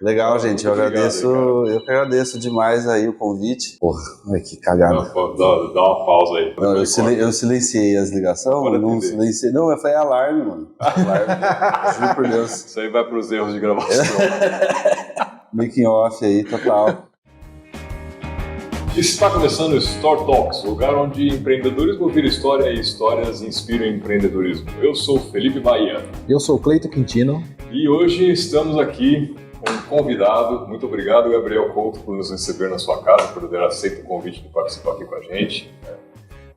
Legal, gente. Eu que agradeço demais aí o convite. Porra, ai, que cagada. Dá uma pausa aí. Não, eu silenciei as ligações, eu não silenciei. Não, foi alarme, mano. Alarme. Juro por Deus. Isso aí vai pros erros de gravação. Making off aí, total. Está começando o Store Talks, lugar onde empreendedorismo ouvir história e histórias inspiram empreendedorismo. Eu sou Felipe Bahia. Eu sou Cleito Quintino. E hoje estamos aqui com um convidado. Muito obrigado, Gabriel Couto, por nos receber na sua casa, por ter aceito o convite de participar aqui com a gente.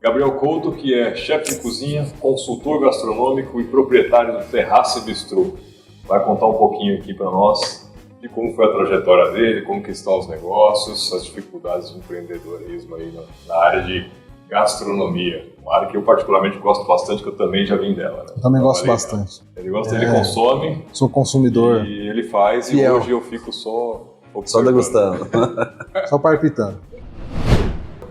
Gabriel Couto, que é chefe de cozinha, consultor gastronômico e proprietário do Terraço e Bistrô. Vai contar um pouquinho aqui para nós de como foi a trajetória dele, como que estão os negócios, as dificuldades de empreendedorismo aí na área de gastronomia. Uma área que eu particularmente gosto bastante, que eu também já vim dela. Né? Eu também gosto bastante. Ele gosta, ele consome. Sou consumidor. E ele faz, fiel. E hoje eu fico só degustando. Só palpitando.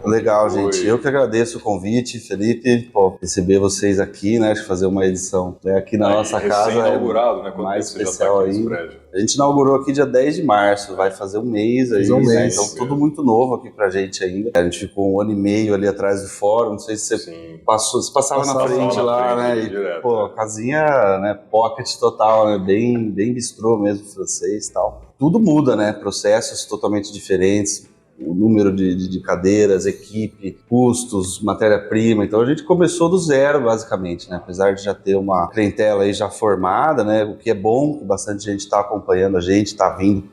Legal, gente. Eu que agradeço o convite, Felipe, receber vocês aqui, né? Fazer uma edição aqui na nossa casa. Inaugurado, né? Mais especial aí. A gente inaugurou aqui dia 10 de março, vai fazer um mês aí, né? Então tudo muito novo aqui pra gente ainda. A gente ficou 1 ano e meio ali atrás do fórum, não sei se você passava na frente lá, né? E, direto, casinha, né? Pocket total, né? Bem bistrô mesmo, francês e tal. Tudo muda, né? Processos totalmente diferentes. O número de cadeiras, equipe, custos, matéria-prima. Então a gente começou do zero, basicamente, né? Apesar de já ter uma clientela aí já formada, né? O que é bom, que bastante gente está acompanhando a gente, está vindo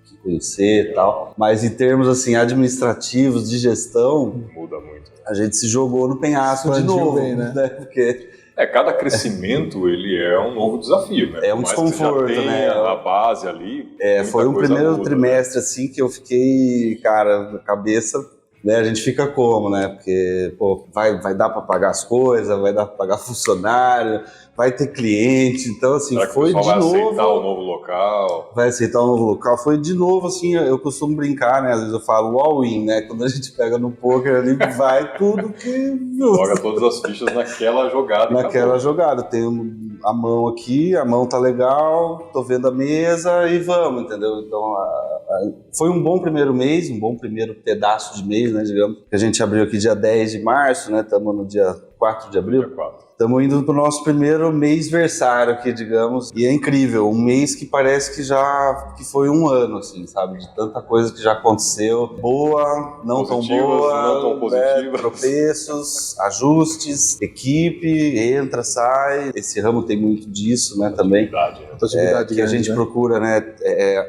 aqui conhecer e tal. Mas em termos, assim, administrativos, de gestão, muda muito. A gente se jogou no penhasco de novo, bem, né? Porque... cada crescimento, ele é um novo desafio, né? É um desconforto, né? A base ali. Foi um primeiro trimestre, assim, que eu fiquei, cara, a cabeça, né? A gente fica como, né? Porque, vai dar pra pagar as coisas, vai dar pra pagar funcionário, vai ter cliente, então, assim, será que foi de novo... vai aceitar o novo local? Vai aceitar o novo local. Foi de novo, assim, eu costumo brincar, né? Às vezes eu falo all-in, né? Quando a gente pega no poker ali, vai tudo que... Joga todas as fichas naquela jogada. Naquela jogada. Tenho a mão aqui, a mão tá legal, tô vendo a mesa e vamos, entendeu? Então, foi um bom primeiro mês, um bom primeiro pedaço de mês, né? Digamos, que a gente abriu aqui dia 10 de março, né? Estamos no dia 4 de abril. Dia 4. Estamos indo para o nosso primeiro mês-versário aqui, digamos, e é incrível, um mês que parece que foi um ano, assim, sabe, de tanta coisa que já aconteceu, boa, não tão boa, não tão positiva, tropeços, ajustes, equipe, entra, sai, esse ramo tem muito disso, né, também, que a gente procura, né,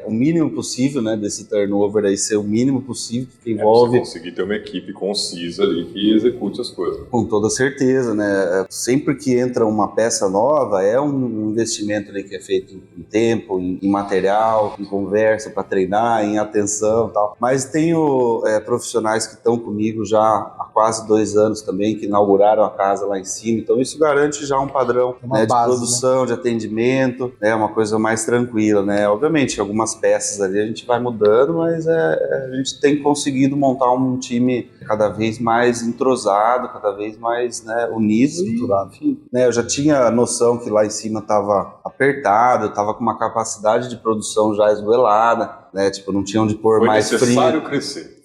o mínimo possível, né, desse turnover aí ser o mínimo possível, que envolve... Você conseguir ter uma equipe concisa ali que execute as coisas. Com toda certeza, né, sempre que entra uma peça nova, é um investimento ali que é feito em tempo, em material, em conversa para treinar, em atenção e tal. Mas tenho profissionais que estão comigo já há quase 2 anos também, que inauguraram a casa lá em cima. Então isso garante já um padrão, né, de produção, de atendimento, né, uma coisa mais tranquila, né. Obviamente, algumas peças ali a gente vai mudando, mas a gente tem conseguido montar um time cada vez mais entrosado, cada vez mais, né, unido. Enfim, né, eu já tinha a noção que lá em cima estava apertado, eu estava com uma capacidade de produção já esgoelada, né, tipo, não tinha onde pôr mais frio.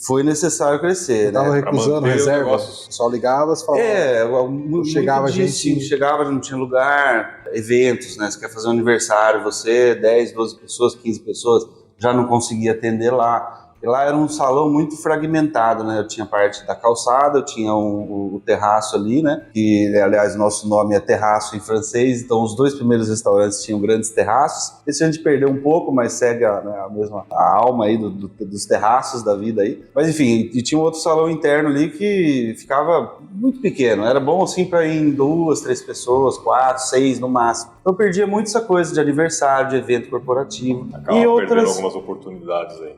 Foi necessário crescer, né? Tava recusando reserva, só ligava, você falava, chegava gente... Chegava, não tinha lugar, eventos, né, você quer fazer um aniversário, você, 10, 12 pessoas, 15 pessoas, já não conseguia atender lá. E lá era um salão muito fragmentado, né? Eu tinha parte da calçada, eu tinha o terraço ali, né? Que, aliás, nosso nome é terraço em francês, então os 2 primeiros restaurantes tinham grandes terraços. Esse a gente perdeu um pouco, mas segue a mesma alma aí dos terraços da vida aí. Mas enfim, e tinha um outro salão interno ali que ficava muito pequeno. Era bom assim para ir em 2, 3 pessoas, 4, 6 no máximo. Então eu perdia muito essa coisa de aniversário, de evento corporativo. Acaba e perdendo algumas oportunidades aí.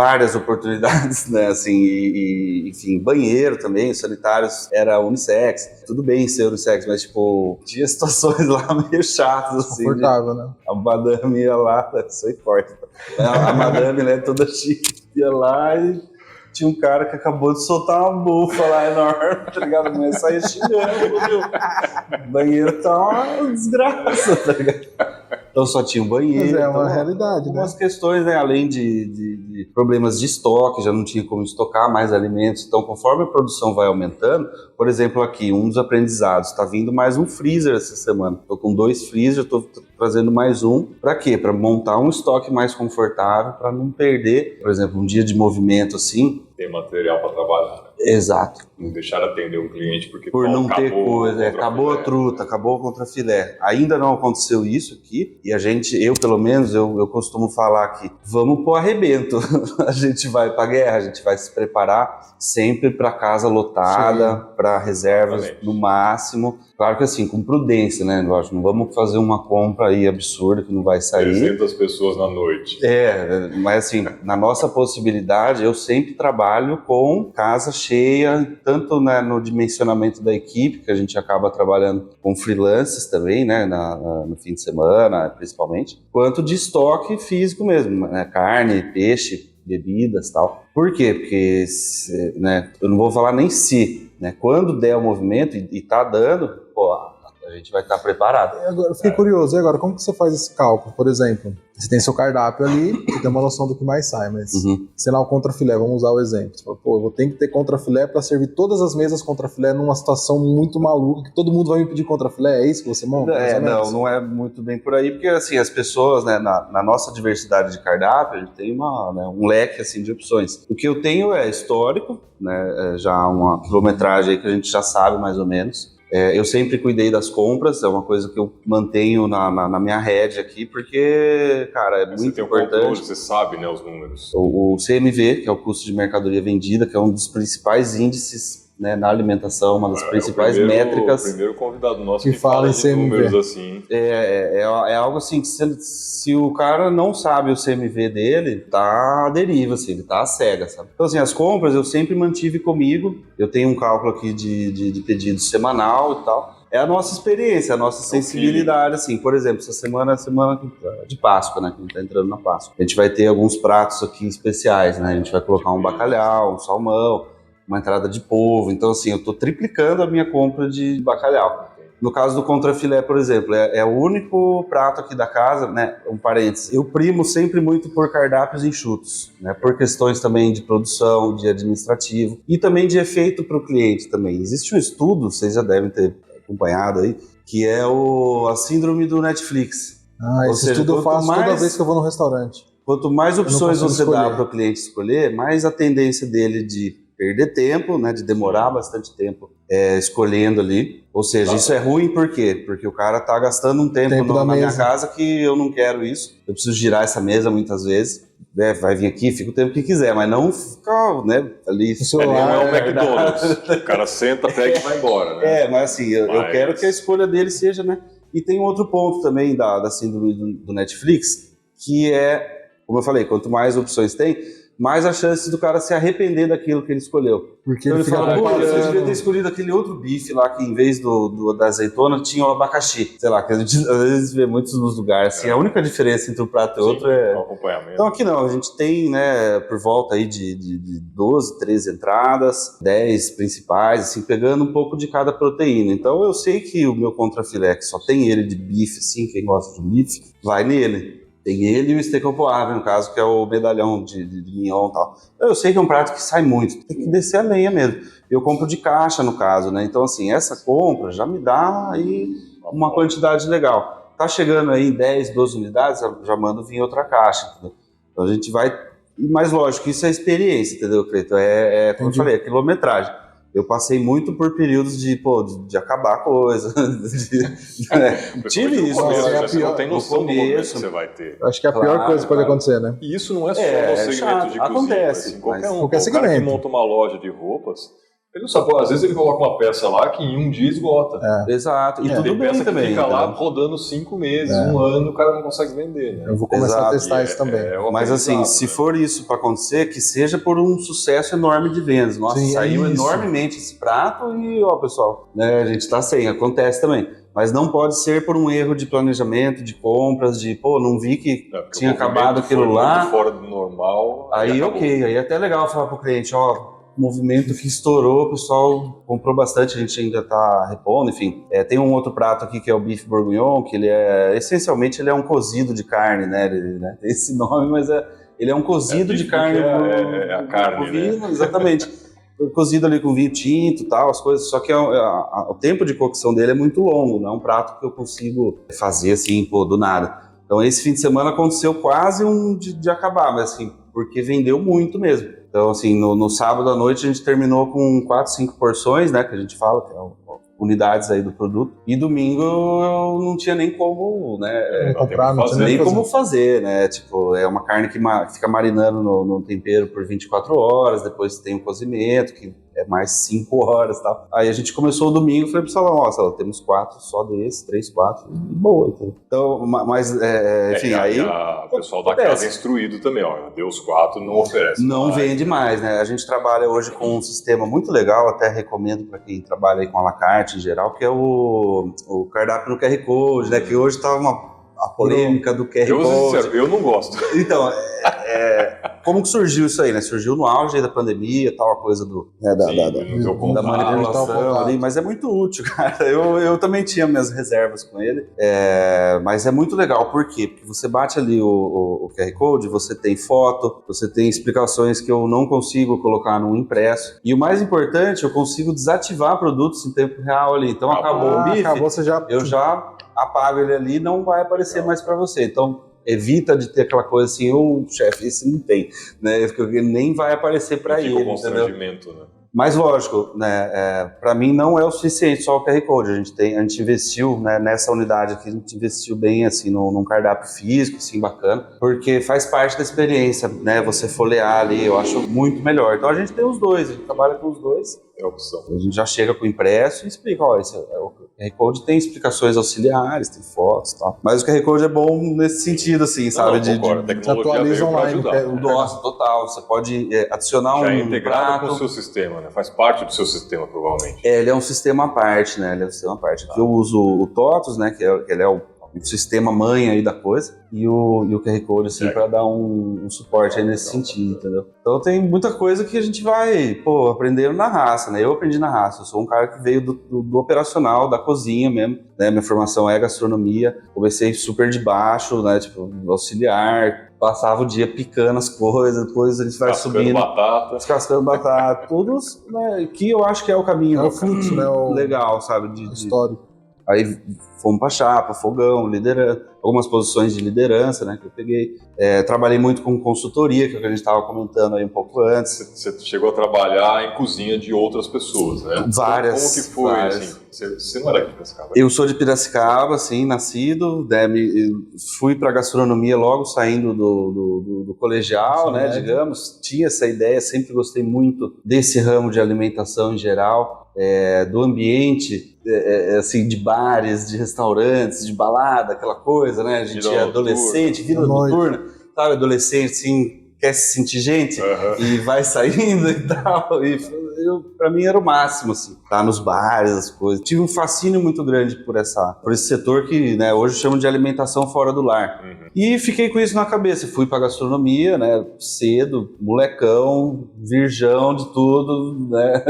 Várias oportunidades, né, assim, enfim, banheiro também, os sanitários era unissex, tudo bem ser unissex, mas, tipo, tinha situações lá meio chatas, assim. Confortável, né? A madame ia lá, isso forte, a madame, né, toda chique, ia lá e tinha um cara que acabou de soltar uma bufa lá enorme, tá ligado? A mulher saía xingando, viu? O banheiro tá uma desgraça, tá ligado? Então só tinha um banheiro. Mas é uma então, realidade, algumas questões, né? Além de problemas de estoque, já não tinha como estocar mais alimentos. Então, conforme a produção vai aumentando, por exemplo, aqui, um dos aprendizados, está vindo mais um freezer essa semana. Estou com 2 freezers, estou trazendo mais um. Para quê? Para montar um estoque mais confortável, para não perder, por exemplo, um dia de movimento assim. Tem material para trabalhar. Exato. Não deixar atender o cliente porque por não ter coisa, acabou a truta, acabou o contrafilé. Ainda não aconteceu isso aqui, e eu pelo menos, eu costumo falar que vamos pro arrebento. A gente vai pra guerra, a gente vai se preparar sempre para casa lotada, para reservas no máximo. Claro que assim, com prudência, né? Lógico, não vamos fazer uma compra aí absurda que não vai sair. 300 pessoas na noite. Mas assim, na nossa possibilidade, eu sempre trabalho com casa cheia, tanto no dimensionamento da equipe, que a gente acaba trabalhando com freelancers também, né? No fim de semana, principalmente, quanto de estoque físico mesmo, né? Carne, peixe, bebidas e tal. Por quê? Porque, né, eu não vou falar nem se, né? Quando der o movimento e tá dando, pô, a gente vai estar preparado. Agora, eu fiquei curioso, e agora, como que você faz esse cálculo? Por exemplo, você tem seu cardápio ali, você tem uma noção do que mais sai, mas sei lá, o contrafilé, vamos usar o exemplo. Você fala, pô, eu vou ter que ter contrafilé para servir todas as mesas contrafilé numa situação muito maluca, que todo mundo vai me pedir contrafilé, é isso que você monta? Não é muito bem por aí, porque assim, as pessoas, né, na nossa diversidade de cardápio, a gente tem um leque assim, de opções. O que eu tenho é histórico, né, já uma quilometragem aí que a gente já sabe mais ou menos. Eu sempre cuidei das compras, é uma coisa que eu mantenho na minha rede aqui, porque, cara, muito você tem importante. Controle, você sabe, né, os números. O CMV, que é o custo de mercadoria vendida, que é um dos principais índices, né, na alimentação, uma das principais métricas. O primeiro convidado nosso que fala em de CMV. números assim. É algo assim, que se o cara não sabe o CMV dele, tá à deriva, assim, ele tá à cega, sabe? Então, assim, as compras eu sempre mantive comigo, eu tenho um cálculo aqui de pedido semanal e tal. É a nossa experiência, a nossa sensibilidade, assim. Por exemplo, essa semana é a semana de Páscoa, né? Que a gente tá entrando na Páscoa. A gente vai ter alguns pratos aqui especiais, né? A gente vai colocar um bacalhau, um salmão, uma entrada de polvo. Então, assim, eu tô triplicando a minha compra de bacalhau. No caso do contrafilé, por exemplo, é o único prato aqui da casa, né? Um parênteses. Eu primo sempre muito por cardápios enxutos, né? Por questões também de produção, de administrativo e também de efeito para o cliente também. Existe um estudo, vocês já devem ter acompanhado aí, que é a síndrome do Netflix. Esse estudo eu faço toda vez que eu vou no restaurante. Quanto mais opções você dá para o cliente escolher, mais a tendência dele de perder tempo, né, de demorar bastante tempo escolhendo ali. Ou seja, isso é ruim por quê? Porque o cara tá gastando um tempo na minha casa que eu não quero isso. Eu preciso girar essa mesa muitas vezes. Vai vir aqui, fica o tempo que quiser, mas não ficar, né, ali. Não é um McDonald's. O cara senta, pega e vai embora, né? Mas assim, eu quero que a escolha dele seja, né? E tem outro ponto também da síndrome do Netflix, que é, como eu falei, quanto mais opções tem, mais a chance do cara se arrepender daquilo que ele escolheu. Porque então ele fala, pô, eu devia ter escolhido aquele outro bife lá, que em vez da azeitona tinha o abacaxi. Sei lá, que a gente às vezes vê muitos nos lugares. Assim, a única diferença entre um prato e outro é o acompanhamento. Então aqui não, a gente tem, né, por volta aí de 12, 13 entradas, 10 principais, assim, pegando um pouco de cada proteína. Então eu sei que o meu contrafilé, que só tem ele de bife, assim, quem gosta de bife, vai nele. Tem ele e o steak ao poivre, no caso, que é o medalhão de mignon e tal. Eu sei que é um prato que sai muito, tem que descer a lenha mesmo. Eu compro de caixa, no caso, né? Então, assim, essa compra já me dá aí uma quantidade legal. Tá chegando aí em 10, 12 unidades, já mando vir outra caixa, entendeu? Então a gente vai... Mas lógico, isso é experiência, entendeu, Cleiton? Como eu falei, é quilometragem. Eu passei muito por períodos de acabar a coisa. Tive isso. Você não tem noção do momento que você vai ter. Acho que é a pior coisa que pode acontecer, né? E isso não é só no segmento de cozinha. Acontece. Assim, qualquer cara que monta uma loja de roupas, ele não sabe, às vezes ele coloca uma peça lá que em um dia esgota. Exato. E tudo bem peça também. Que fica lá rodando 5 meses, 1 ano, o cara não consegue vender, né? Eu vou começar a testar isso também. Mas assim, se for isso para acontecer, que seja por um sucesso enorme de vendas. Nossa, saiu enormemente esse prato e, ó, pessoal, né, a gente tá sem, acontece também. Mas não pode ser por um erro de planejamento, de compras, de, não vi que tinha acabado aquilo lá. Fora do normal. Aí ok, aí é até legal falar pro cliente, ó, movimento que estourou, o pessoal comprou bastante, a gente ainda tá repondo, enfim. Tem um outro prato aqui que é o bife bourguignon, que essencialmente ele é um cozido de carne, né? Tem esse nome, mas ele é um cozido de carne. É a carne, bovino, né? Exatamente. Cozido ali com vinho tinto e tal, as coisas, só que o tempo de cocção dele é muito longo, não é um prato que eu consigo fazer assim, do nada. Então esse fim de semana aconteceu quase de acabar, mas assim, porque vendeu muito mesmo. Então assim, no sábado à noite a gente terminou com 4, 5 porções, né, que a gente fala, que é unidades aí do produto. E domingo eu não tinha nem como, né, comprar, não tinha nem como fazer, né? Tipo, é uma carne que fica marinando no tempero por 24 horas, depois tem o cozimento, que é mais 5 horas e tal. Aí a gente começou o domingo, falei pro salão, ó, temos 4 só desses, 3, 4, e boa. Então, mas, enfim, aí... o pessoal da casa é instruído também, ó, deu os 4, não oferece. Não vende mais, né? A gente trabalha hoje com um sistema muito legal, até recomendo para quem trabalha aí com à la carte em geral, que é o cardápio no QR Code, né? Que hoje tá a polêmica do QR Code. Eu não gosto. Então, como que surgiu isso aí, né? Surgiu no auge aí da pandemia, tal, a coisa da manipulação ali, mas é muito útil, cara. Eu também tinha minhas reservas com ele, mas é muito legal. Por quê? Porque você bate ali o QR Code, você tem foto, você tem explicações que eu não consigo colocar no impresso. E o mais importante, eu consigo desativar produtos em tempo real ali. Então, acabou o bife, eu já apago ele ali e não vai aparecer mais para você. Então, evita de ter aquela coisa assim, chefe, esse não tem, né? Porque nem vai aparecer para ele, constrangimento, né? Mas lógico, né? Para mim não é o suficiente só o QR Code. A gente investiu, né, nessa unidade aqui, a gente investiu bem assim num cardápio físico, assim, bacana, porque faz parte da experiência, né? Você folhear ali, eu acho muito melhor. Então a gente tem os dois, a gente trabalha com os dois. É a opção. A gente já chega com o impresso e explica, esse o QR Code tem explicações auxiliares, tem fotos e tal. Mas o QR Code é bom nesse sentido, assim, sabe? A tecnologia veio para ajudar. Nossa, total. Você pode adicionar já é integrado com o seu sistema, né? Faz parte do seu sistema, provavelmente. Ele é um sistema à parte, né? Ele é um sistema à parte. Aqui eu uso o TOTUS, né? Que ele é o sistema mãe aí da coisa, e o QR Code, assim, para dar um suporte aí nesse sentido, entendeu? Então tem muita coisa que a gente vai, aprendendo na raça, né? Eu aprendi na raça, eu sou um cara que veio do operacional, da cozinha mesmo, né? Minha formação é gastronomia, comecei super de baixo, né? Tipo, auxiliar, passava o dia picando as coisas, depois a gente vai subindo. Descascando batata, tudo, né? Que eu acho que é o caminho. É o fluxo, né? Legal, sabe? Histórico. Aí fomos para chapa, fogão, liderança, algumas posições de liderança, né, que eu peguei. Trabalhei muito com consultoria, que é o que a gente estava comentando aí um pouco antes. Você chegou a trabalhar em cozinha de outras pessoas, né? Várias. Como que foi, assim? Você não era aqui de Piracicaba? Eu sou de Piracicaba, assim, nascido, né, fui para gastronomia logo saindo do colegial, né, digamos. Tinha essa ideia, sempre gostei muito desse ramo de alimentação em geral. Do ambiente, assim, de bares, de restaurantes, de balada, aquela coisa, né? A gente é adolescente, vida noturna, sabe? Adolescente, assim, quer se sentir gente e vai saindo e tal. E pra mim era o máximo, assim, estar nos bares, as coisas. Tive um fascínio muito grande por esse setor que, né, hoje chamam de alimentação fora do lar. E fiquei com isso na cabeça. Fui pra gastronomia, né, cedo, molecão, virgão de tudo, né?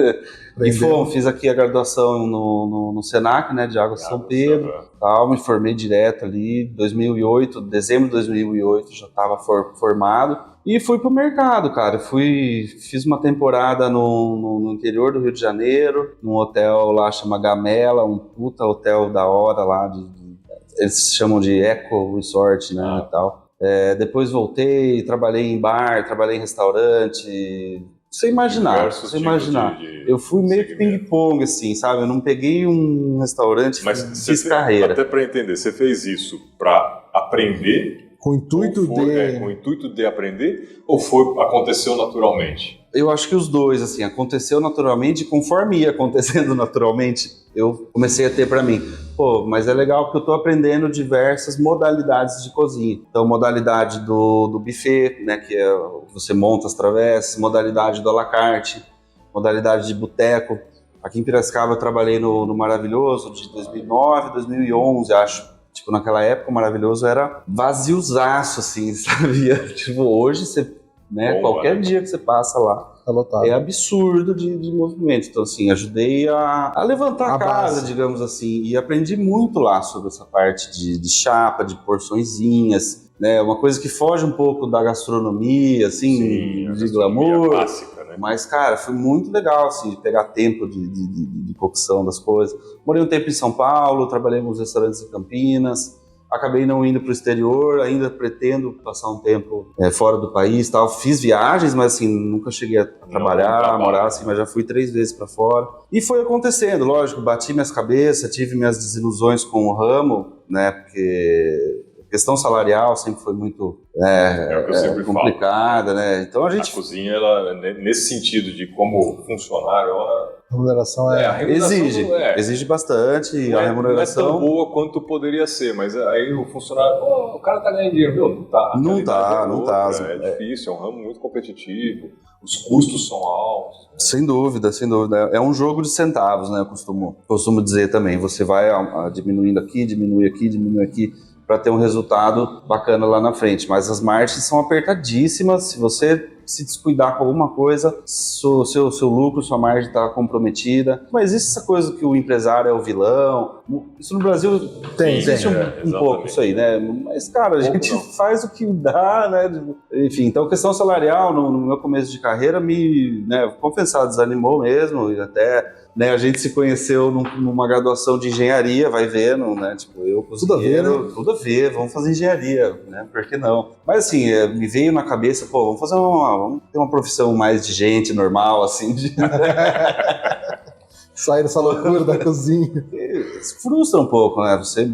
E fiz aqui a graduação no Senac, né, de Águas de São Pedro, tal, me formei direto ali, 2008, dezembro de 2008, já estava formado, e fui pro mercado, cara. Fiz uma temporada no interior do Rio de Janeiro, num hotel lá chama Gamela, um puta hotel da hora lá, eles chamam de Eco Resort, né, e tal. Depois voltei, trabalhei em bar, trabalhei em restaurante. Você imaginar. Eu fui meio que ping-pong, assim, sabe? Eu não peguei um restaurante e fiz carreira. Até para entender, você fez isso para aprender? Com o intuito com o intuito de aprender? Ou aconteceu naturalmente? Eu acho que os dois, assim, aconteceu naturalmente, e conforme ia acontecendo naturalmente, eu comecei a ter para mim, mas é legal porque eu tô aprendendo diversas modalidades de cozinha. Então, modalidade do buffet, né, que é você monta as travessas, modalidade do à la carte, modalidade de boteco. Aqui em Piracicaba eu trabalhei no Maravilhoso de 2009, 2011, acho. Tipo, naquela época o Maravilhoso era vaziozaço, assim, sabia? Tipo, hoje você né? Bomba, Qualquer né? dia que você passa lá, Tá lotado. é absurdo de movimento. Então, assim, ajudei a levantar A a casa, base. digamos assim, e aprendi muito lá sobre essa parte de chapa, de porçõezinhas, né? Uma coisa que foge um pouco da gastronomia, assim, Sim, a de gastronomia glamour. clássica, né? Mas, cara, foi muito legal, assim, de pegar tempo de cocção das coisas. Morei um tempo em São Paulo, trabalhei em alguns restaurantes em Campinas, acabei não indo para o exterior, ainda pretendo passar um tempo fora do país, tal. Fiz viagens, mas assim, nunca cheguei a trabalhar, morar assim, mas já fui 3 vezes para fora. E foi acontecendo, lógico, bati minhas cabeças, tive minhas desilusões com o ramo, né, porque a questão salarial sempre foi muito o que eu sempre complicada, falo. né? Então a gente... A cozinha, ela, nesse sentido de como funcionário, ela... A remuneração a remuneração exige bastante, a remuneração... Não é tão boa quanto poderia ser, mas aí o funcionário, o cara tá ganhando dinheiro, meu, não tá. Não tá. É difícil, é um ramo muito competitivo, os custos são altos. Né? Sem dúvida. É um jogo de centavos, né? Eu costumo dizer também, você vai diminuindo aqui, diminui aqui, para ter um resultado bacana lá na frente. Mas as margens são apertadíssimas, se você se descuidar com alguma coisa, seu lucro, sua margem está comprometida. Mas existe essa coisa que o empresário é o vilão. Isso no Brasil existe um pouco isso aí, né? Mas, cara, a gente faz o que dá, né? Enfim, então a questão salarial, no meu começo de carreira, vou confessar, desanimou mesmo, e até... Né, a gente se conheceu numa graduação de engenharia, vai vendo, né? Tipo, eu cozinheiro, tudo a ver, vamos fazer engenharia, né? Por que não? Mas assim, me veio na cabeça, pô, vamos ter uma profissão mais de gente normal, assim. Sair dessa loucura da cozinha. Se frustra um pouco, né? Você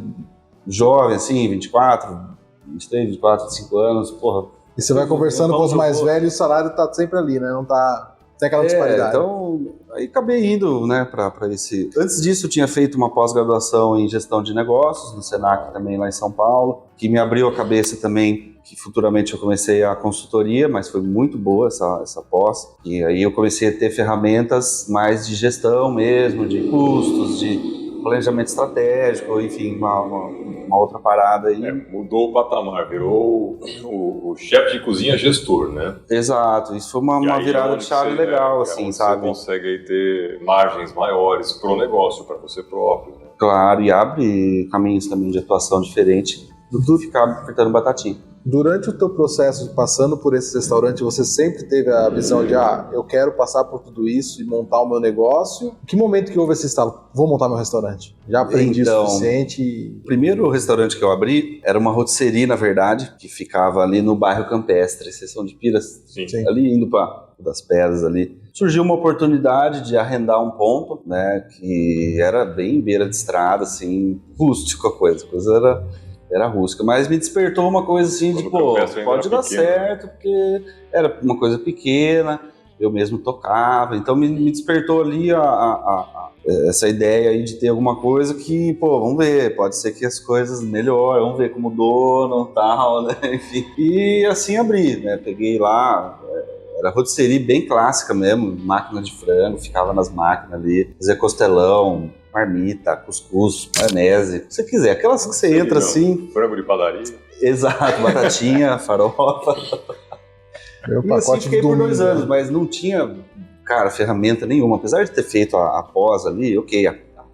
jovem, assim, 23, 24, 25 anos, porra. E você vai conversando com os mais velhos e o salário tá sempre ali, né? Não tá... Tem aquela disparidade. Então, aí acabei indo, né, para esse... Antes disso, eu tinha feito uma pós-graduação em gestão de negócios, no Senac também, lá em São Paulo, que me abriu a cabeça também, que futuramente eu comecei a consultoria, mas foi muito boa essa pós. E aí eu comecei a ter ferramentas mais de gestão mesmo, de custos, de planejamento estratégico, enfim, uma outra parada aí. Mudou o patamar, virou o chefe de cozinha gestor, né? Exato, isso foi uma virada de chave legal, assim, sabe? Você consegue aí ter margens maiores pro negócio, para você próprio, né? Claro, e abre caminhos também de atuação diferente do que ficar apertando batatinha. Durante o teu processo, passando por esse restaurante, você sempre teve a visão de, eu quero passar por tudo isso e montar o meu negócio? Que momento que houve esse estalo? Vou montar meu restaurante. Já aprendi o suficiente? O primeiro restaurante que eu abri era uma rotisserie, na verdade, que ficava ali no bairro Campestre, Seção de Piras. Sim. Ali indo para das Pedras ali. Surgiu uma oportunidade de arrendar um ponto, né, que era bem beira de estrada, assim, rústico a coisa era rústica, mas me despertou uma coisa assim de, pode dar certo, porque era uma coisa pequena, eu mesmo tocava, então me despertou ali essa ideia aí de ter alguma coisa que, vamos ver, pode ser que as coisas melhorem, vamos ver como dono e tal, né, enfim. E assim abri, né, peguei lá, era rotisserie bem clássica mesmo, máquina de frango, ficava nas máquinas ali, fazia costelão, marmita, cuscuz, maionese, se você quiser, aquelas que você entra assim... Frango de padaria. Exato, batatinha, farofa. Meu e pacote assim fiquei por 2 anos, mas não tinha, cara, ferramenta nenhuma. Apesar de ter feito a pós ali,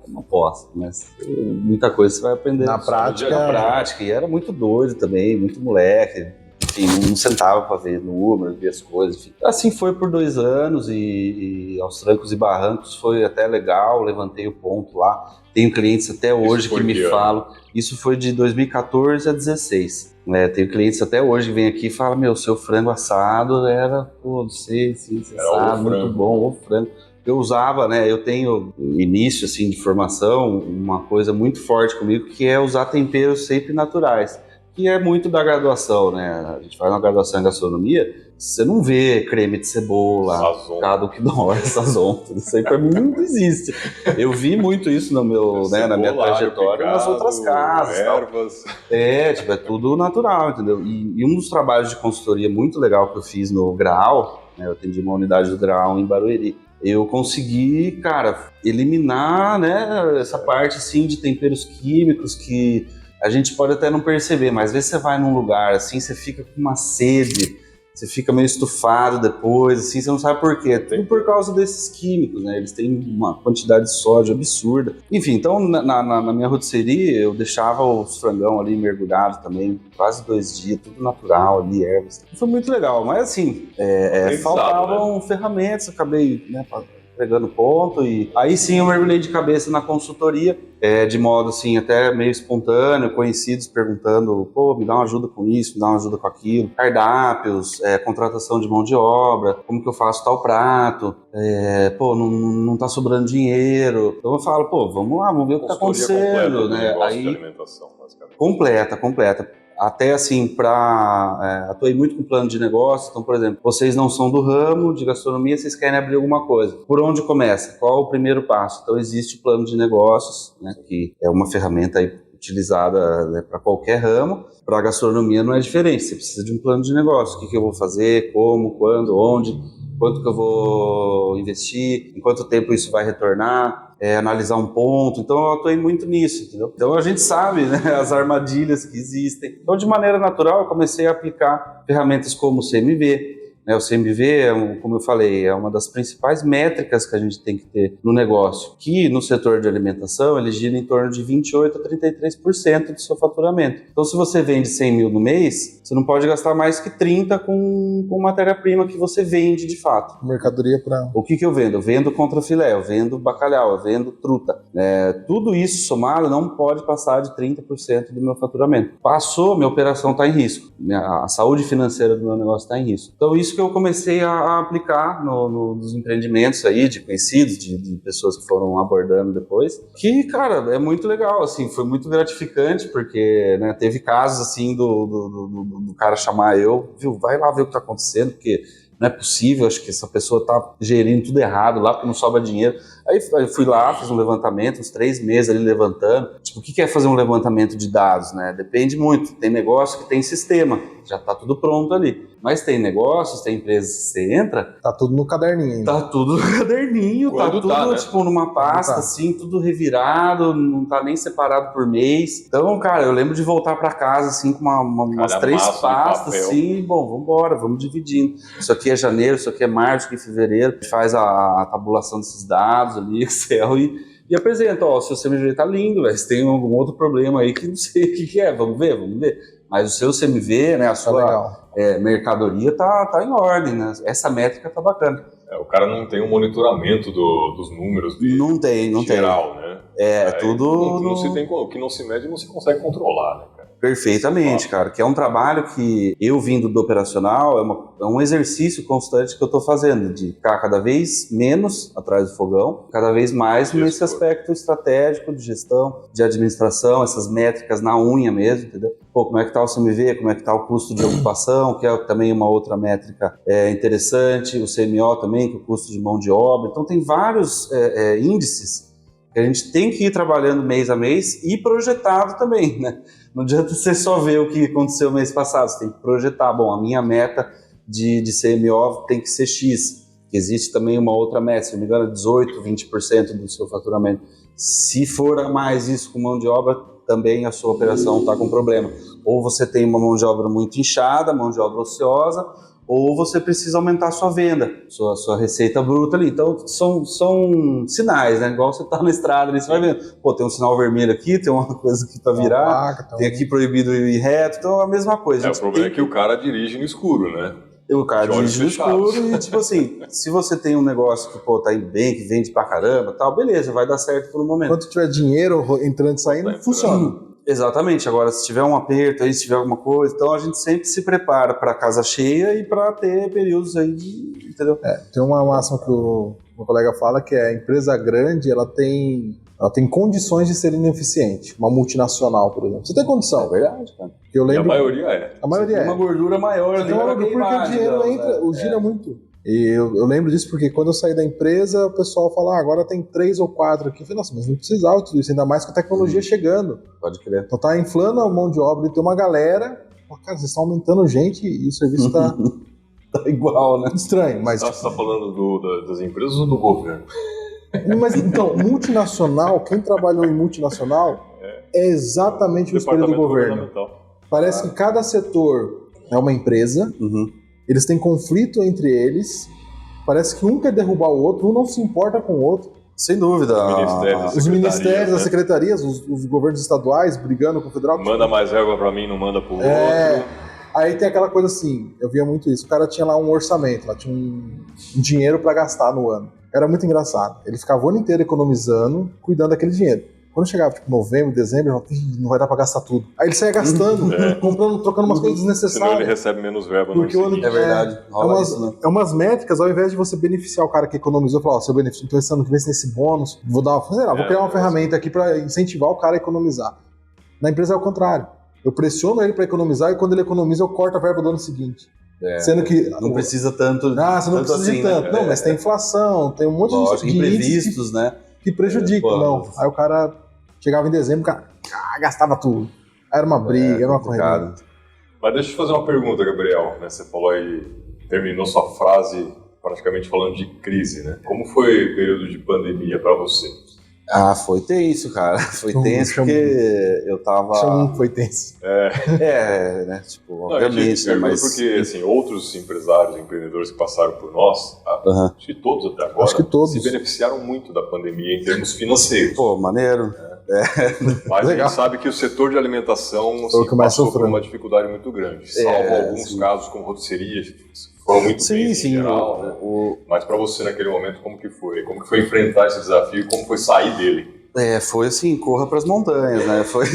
uma pós, mas muita coisa você vai aprender. Na prática, e era muito doido também, muito moleque. Enfim, não sentava para ver números, ver as coisas. Enfim. Assim foi por 2 anos e aos trancos e barrancos foi até legal, levantei o ponto lá. Tenho clientes até hoje que me falam. Isso foi de 2014 a 2016. Né? Tenho clientes até hoje que vêm aqui e falam: meu, seu frango assado era, não sei se você sabe, muito bom, o frango. Eu usava, né, eu tenho início assim, de formação, uma coisa muito forte comigo, que é usar temperos sempre naturais. Que é muito da graduação, né? A gente faz uma graduação em gastronomia, você não vê creme de cebola, Caduc Nor, Sazon, tudo isso aí pra mim não existe. Eu vi muito isso no meu, né, na minha trajetória nas outras casas. Ervas. É tudo natural, entendeu? E um dos trabalhos de consultoria muito legal que eu fiz no Graal, né, eu atendi uma unidade do Graal em Barueri, eu consegui, cara, eliminar, né, essa parte assim de temperos químicos que a gente pode até não perceber, mas às vezes você vai num lugar assim, você fica com uma sede, você fica meio estufado depois, assim, você não sabe por quê. Tudo por causa desses químicos, né? Eles têm uma quantidade de sódio absurda. Enfim, então na minha rotisserie eu deixava os frangão ali mergulhado também, quase 2 dias, tudo natural ali, ervas. Foi muito legal, mas assim, faltavam ferramentas, acabei, né, pegando ponto, e aí sim eu mergulhei de cabeça na consultoria, de modo assim até meio espontâneo, conhecidos perguntando, pô, me dá uma ajuda com isso, me dá uma ajuda com aquilo, cardápios, contratação de mão de obra, como que eu faço tal prato, pô, não tá sobrando dinheiro. Então eu falo, pô, vamos lá, vamos ver o que tá acontecendo, né? Aí de alimentação, basicamente. Completa. Até assim, atuei muito com plano de negócio. Então, por exemplo, vocês não são do ramo de gastronomia, vocês querem abrir alguma coisa. Por onde começa? Qual é o primeiro passo? Então, existe o plano de negócios, né, que é uma ferramenta aí utilizada, né, para qualquer ramo. Para a gastronomia não é diferente. Você precisa de um plano de negócio. O que eu vou fazer, como, quando, onde, quanto que eu vou investir, em quanto tempo isso vai retornar. Analisar um ponto, então eu atuei muito nisso, entendeu? Então a gente sabe, né, as armadilhas que existem. Então, de maneira natural, eu comecei a aplicar ferramentas como o CMV. O CMV, como eu falei, é uma das principais métricas que a gente tem que ter no negócio, que no setor de alimentação ele gira em torno de 28% a 33% do seu faturamento. Então, se você vende 100 mil no mês, você não pode gastar mais que 30 com matéria-prima que você vende de fato. Mercadoria para... O que eu vendo? Eu vendo contrafilé, eu vendo bacalhau, eu vendo truta. Tudo isso somado não pode passar de 30% do meu faturamento. Passou, minha operação está em risco. A saúde financeira do meu negócio está em risco. Então, isso que eu comecei a aplicar nos empreendimentos aí, de conhecidos, de pessoas que foram abordando depois, que, cara, é muito legal, assim, foi muito gratificante, porque, né, teve casos, assim, do cara chamar eu, viu, vai lá ver o que tá acontecendo, porque não é possível, acho que essa pessoa tá gerindo tudo errado lá, porque não sobra dinheiro. Aí eu fui lá, fiz um levantamento, uns 3 meses ali levantando. Tipo, o que é fazer um levantamento de dados, né? Depende muito. Tem negócio que tem sistema, já tá tudo pronto ali. Mas tem negócios, tem empresas que você entra... Tá tudo no caderninho ainda. Tá tudo no caderninho, Quando tá tudo, né? tipo, numa pasta, assim, tudo revirado, não tá nem separado por mês. Então, cara, eu lembro de voltar pra casa, assim, com umas 3 pastas, assim, bom, vambora, vamos dividindo. Isso aqui é janeiro, isso aqui é março, isso aqui é fevereiro. A gente faz a tabulação desses dados ali, Excel, e apresenta, ó, o seu CMV tá lindo, velho, se tem algum outro problema aí que não sei o que é, vamos ver. Mas o seu CMV, né, a sua mercadoria tá em ordem, né? Essa métrica tá bacana. O cara não tem um monitoramento dos números não tem geral, né? Tudo... O que não se mede não se consegue controlar, né, cara? Perfeitamente, cara, que é um trabalho que eu vindo do operacional, é um exercício constante que eu tô fazendo, de ficar cada vez menos atrás do fogão, cada vez mais nesse aspecto estratégico de gestão, de administração, essas métricas na unha mesmo, entendeu? Pô, como é que tá o CMV, como é que tá o custo de ocupação, que é também uma outra métrica interessante, o CMO também, que é o custo de mão de obra. Então tem vários índices que a gente tem que ir trabalhando mês a mês e projetado também, né? Não adianta você só ver o que aconteceu mês passado, você tem que projetar. Bom, a minha meta de CMO tem que ser X. Existe também uma outra meta, se não me engano, 18%, 20% do seu faturamento. Se for a mais isso com mão de obra, também a sua operação está com problema. Ou você tem uma mão de obra muito inchada, mão de obra ociosa, ou você precisa aumentar a sua venda, sua receita bruta ali. Então, são sinais, né? Igual você tá na estrada ali, você vai vendo. Pô, tem um sinal vermelho aqui, tem uma coisa aqui para virar, tem aqui proibido ir reto, então é a mesma coisa. O problema é que o cara dirige no escuro, né? O cara dirige no escuro e, tipo assim, se você tem um negócio que, pô, tá indo bem, que vende pra caramba, tal, beleza, vai dar certo por um momento. Enquanto tiver dinheiro entrando e saindo, funciona. Exatamente. Agora, se tiver um aperto aí, se tiver alguma coisa, então a gente sempre se prepara para casa cheia e para ter períodos aí de, entendeu? Tem uma máxima que o meu colega fala, que é a empresa grande, ela tem condições de ser ineficiente. Uma multinacional, por exemplo. Você tem condição. É verdade, cara. Eu lembro, e a maioria é. A maioria tem uma gordura maior ali. Porque o dinheiro entra, gira muito. E eu lembro disso porque quando eu saí da empresa, o pessoal fala, agora tem 3 ou 4 aqui. Eu falei, nossa, mas não precisava de tudo isso, ainda mais com a tecnologia chegando. Pode crer. Então tá inflando a mão de obra e tem uma galera, cara, vocês estão aumentando gente e o serviço tá igual, né? Estranho, mas... Você tá falando das empresas ou do governo? Mas então, multinacional, quem trabalhou em multinacional é exatamente o espelho do governo. Parece que cada setor é uma empresa, eles têm conflito entre eles, parece que um quer derrubar o outro, um não se importa com o outro. Sem dúvida. Os ministérios, as secretarias, os governos estaduais brigando com o federal. Manda mais verba pra mim, não manda pro outro. Aí tem aquela coisa assim, eu via muito isso, o cara tinha lá um orçamento, lá tinha um dinheiro pra gastar no ano. Era muito engraçado. Ele ficava o ano inteiro economizando, cuidando daquele dinheiro. Quando chegava, tipo, novembro, dezembro, ele falava, não vai dar pra gastar tudo. Aí ele saia gastando, comprando, trocando umas coisas desnecessárias. Senão ele recebe menos verba no É verdade. É umas métricas, ao invés de você beneficiar o cara que economizou, falar, seu benefício, então esse ano que vem nesse bônus, vou criar uma ferramenta aqui pra incentivar o cara a economizar. Na empresa é o contrário. Eu pressiono ele pra economizar e quando ele economiza, eu corto a verba do ano seguinte. Sendo que não precisa tanto. Você não precisa assim, de tanto. Não, mas tem inflação, tem um monte de imprevistos, né? Que prejudicam, não. Aí o cara chegava em dezembro, o cara gastava tudo. Aí era uma briga, era uma corrida. Mas deixa eu te fazer uma pergunta, Gabriel. Você falou aí, terminou sua frase praticamente falando de crise, né? Como foi o período de pandemia para você? Foi tenso, cara. Foi tenso porque eu tava... Foi tenso. Né? Tipo, obviamente, né? Mas... Porque, assim, outros empresários, empreendedores que passaram por nós, acho que todos até agora, se beneficiaram muito da pandemia em termos financeiros. Pô, maneiro. Mas a gente sabe que o setor de alimentação passou por uma dificuldade muito grande. Salvo alguns casos como rotisseria, foram muito bem em geral, né? Mas para você naquele momento, como que foi? Como que foi enfrentar esse desafio e como foi sair dele? Foi assim, corra pras montanhas, né? Foi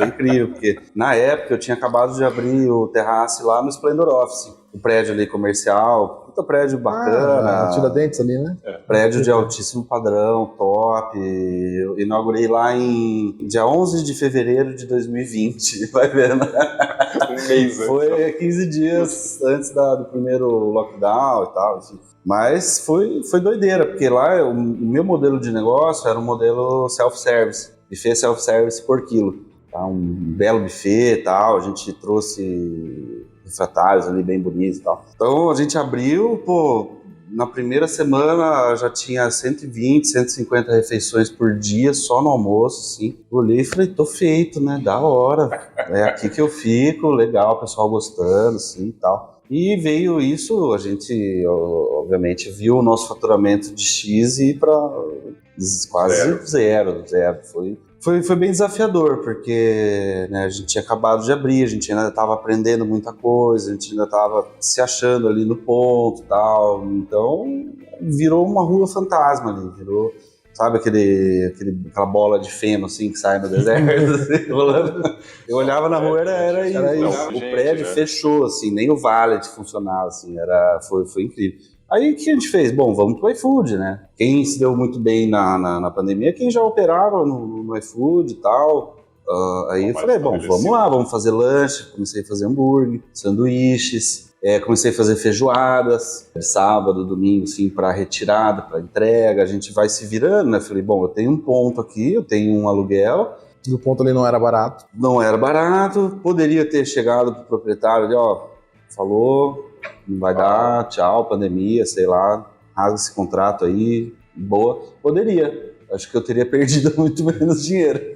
incrível, porque na época eu tinha acabado de abrir o terraço lá no Splendor Office, o prédio ali comercial, puta prédio bacana. Tiradentes ali, né? Prédio de altíssimo padrão, top. Eu inaugurei lá em dia 11 de fevereiro de 2020, vai vendo. Um mês antes. Foi 15 dias antes do primeiro lockdown e tal, enfim. Mas foi doideira, porque lá o meu modelo de negócio era um modelo self-service, buffet self-service por quilo. Tá? Um belo buffet e tal, a gente trouxe refratários ali bem bonitos e tal. Então a gente abriu, na primeira semana já tinha 120, 150 refeições por dia, só no almoço, assim. Eu olhei e falei, tô feito, né, da hora. É aqui que eu fico, legal, o pessoal gostando, assim, e tal. E veio isso, a gente, obviamente, viu o nosso faturamento de X ir para quase zero. Foi bem desafiador, porque né, a gente tinha acabado de abrir, a gente ainda estava aprendendo muita coisa, a gente ainda estava se achando ali no ponto e tal. Então, virou uma rua fantasma ali, virou... Sabe aquela bola de feno assim que sai no deserto? Assim, rolando. Eu olhava na rua, era isso. O prédio fechou, assim, nem o valet funcionava, assim, foi incrível. Aí o que a gente fez? Bom, vamos pro iFood, né? Quem se deu muito bem na pandemia, quem já operava no iFood e tal. Aí eu falei, bom, vamos lá, vamos fazer lanche. Comecei a fazer hambúrguer, sanduíches. Comecei a fazer feijoadas de sábado, domingo, assim, para retirada, para entrega. A gente vai se virando, né? Falei, bom, eu tenho um ponto aqui, eu tenho um aluguel. E o ponto ali não era barato? Não era barato. Poderia ter chegado pro proprietário ali, falou, não vai dar, tchau, pandemia, sei lá, rasga esse contrato aí, boa. Poderia. Acho que eu teria perdido muito menos dinheiro.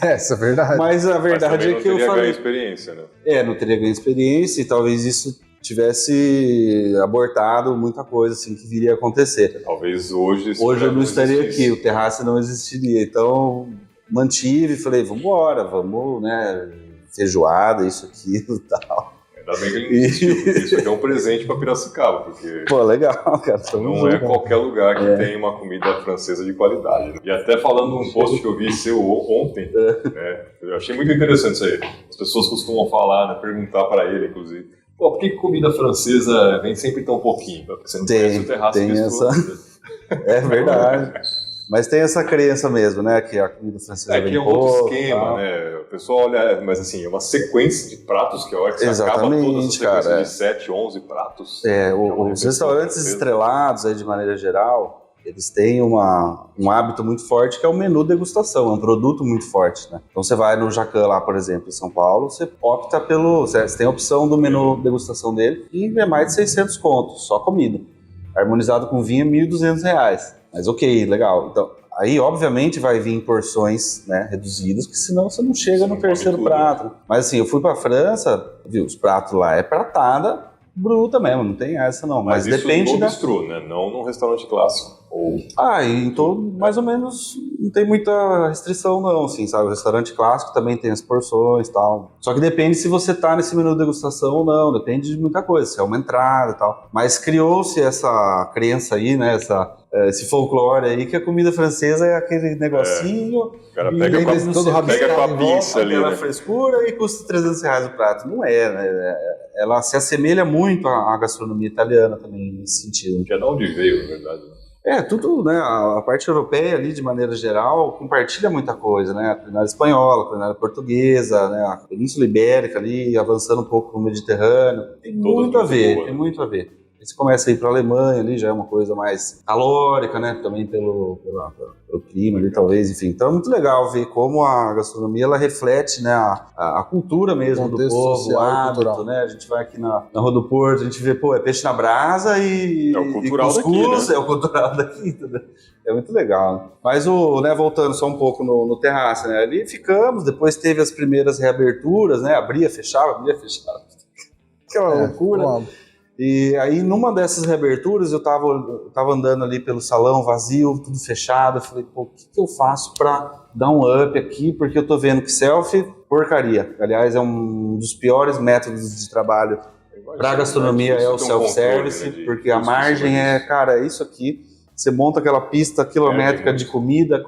Essa é verdade. Mas a verdade é que eu falei... não teria ganho experiência, né? Não teria ganho experiência e talvez isso tivesse abortado muita coisa assim que viria a acontecer. Talvez hoje eu não estaria aqui, o terraço não existiria. Então, mantive, falei, vamos embora, vamos, né, feijoada, isso, aquilo e tal. Ainda bem que ele não existiu, porque isso aqui é um presente para Piracicaba, porque legal, cara. Não é qualquer lugar que tem uma comida francesa de qualidade. Né? E até falando num post que eu vi seu ontem, né, eu achei muito interessante isso aí. As pessoas costumam falar, né, perguntar para ele, inclusive, por que comida francesa vem sempre tão pouquinho? Porque você não conhece o terraço que É verdade. Mas tem essa crença mesmo, né? Que a comida francesa que é um outro esquema, né? O pessoal olha, mas assim, é uma sequência de pratos que a hora que você acaba todas as sequências de 7, 11 pratos. Os restaurantes estrelados, aí, de maneira geral, eles têm um hábito muito forte que é o menu degustação, é um produto muito forte, né? Então você vai no Jacan lá, por exemplo, em São Paulo, você opta você tem a opção do menu degustação dele e é mais de 600 contos, só comida. Harmonizado com vinho, R$1.200. Mas ok, legal. Então, aí obviamente vai vir em porções, né, reduzidas, porque senão você não chega no terceiro prato. Mas assim, eu fui pra França, viu, os pratos lá é pratada, bruta mesmo, não tem essa não. Mas isso depende no bistrô, né? Não num restaurante clássico. Ou... então mais ou menos não tem muita restrição não, assim, sabe? O restaurante clássico também tem as porções e tal. Só que depende se você tá nesse menu de degustação ou não, depende de muita coisa, se é uma entrada e tal. Mas criou-se essa crença aí, né? Esse folclore aí, que a comida francesa é aquele negocinho... O cara pega com a pinça ali, aquela né? frescura e custa R$300 o prato. Não é, né? Ela se assemelha muito à gastronomia italiana também, nesse sentido. Que é de onde veio, na verdade. Tudo, né? A parte europeia ali, de maneira geral, compartilha muita coisa, né? A culinária espanhola, a culinária portuguesa, né? A Península Ibérica ali, avançando um pouco no Mediterrâneo. Tem muito a ver, tem muito a ver. Aí você começa a ir para a Alemanha ali, já é uma coisa mais calórica, né? Também pelo clima ali, talvez, enfim. Então é muito legal ver como a gastronomia, ela reflete, né? A cultura mesmo do povo, o hábito, né? A gente vai aqui na Rua do Porto, a gente vê, é peixe na brasa é o cultural e cuscuz, daqui, né? É o cultural daqui, entendeu? É muito legal, né? Mas né, voltando só um pouco no terraço, né? Ali ficamos, depois teve as primeiras reaberturas, né? Abria, fechava. Aquela loucura. Uau. E aí, numa dessas reaberturas, eu tava andando ali pelo salão vazio, tudo fechado. Eu falei, o que eu faço pra dar um up aqui? Porque eu tô vendo que selfie, porcaria. Aliás, é um dos piores métodos de trabalho pra gastronomia, é o self-service, né, porque a margem cara, é isso aqui. Você monta aquela pista quilométrica de comida,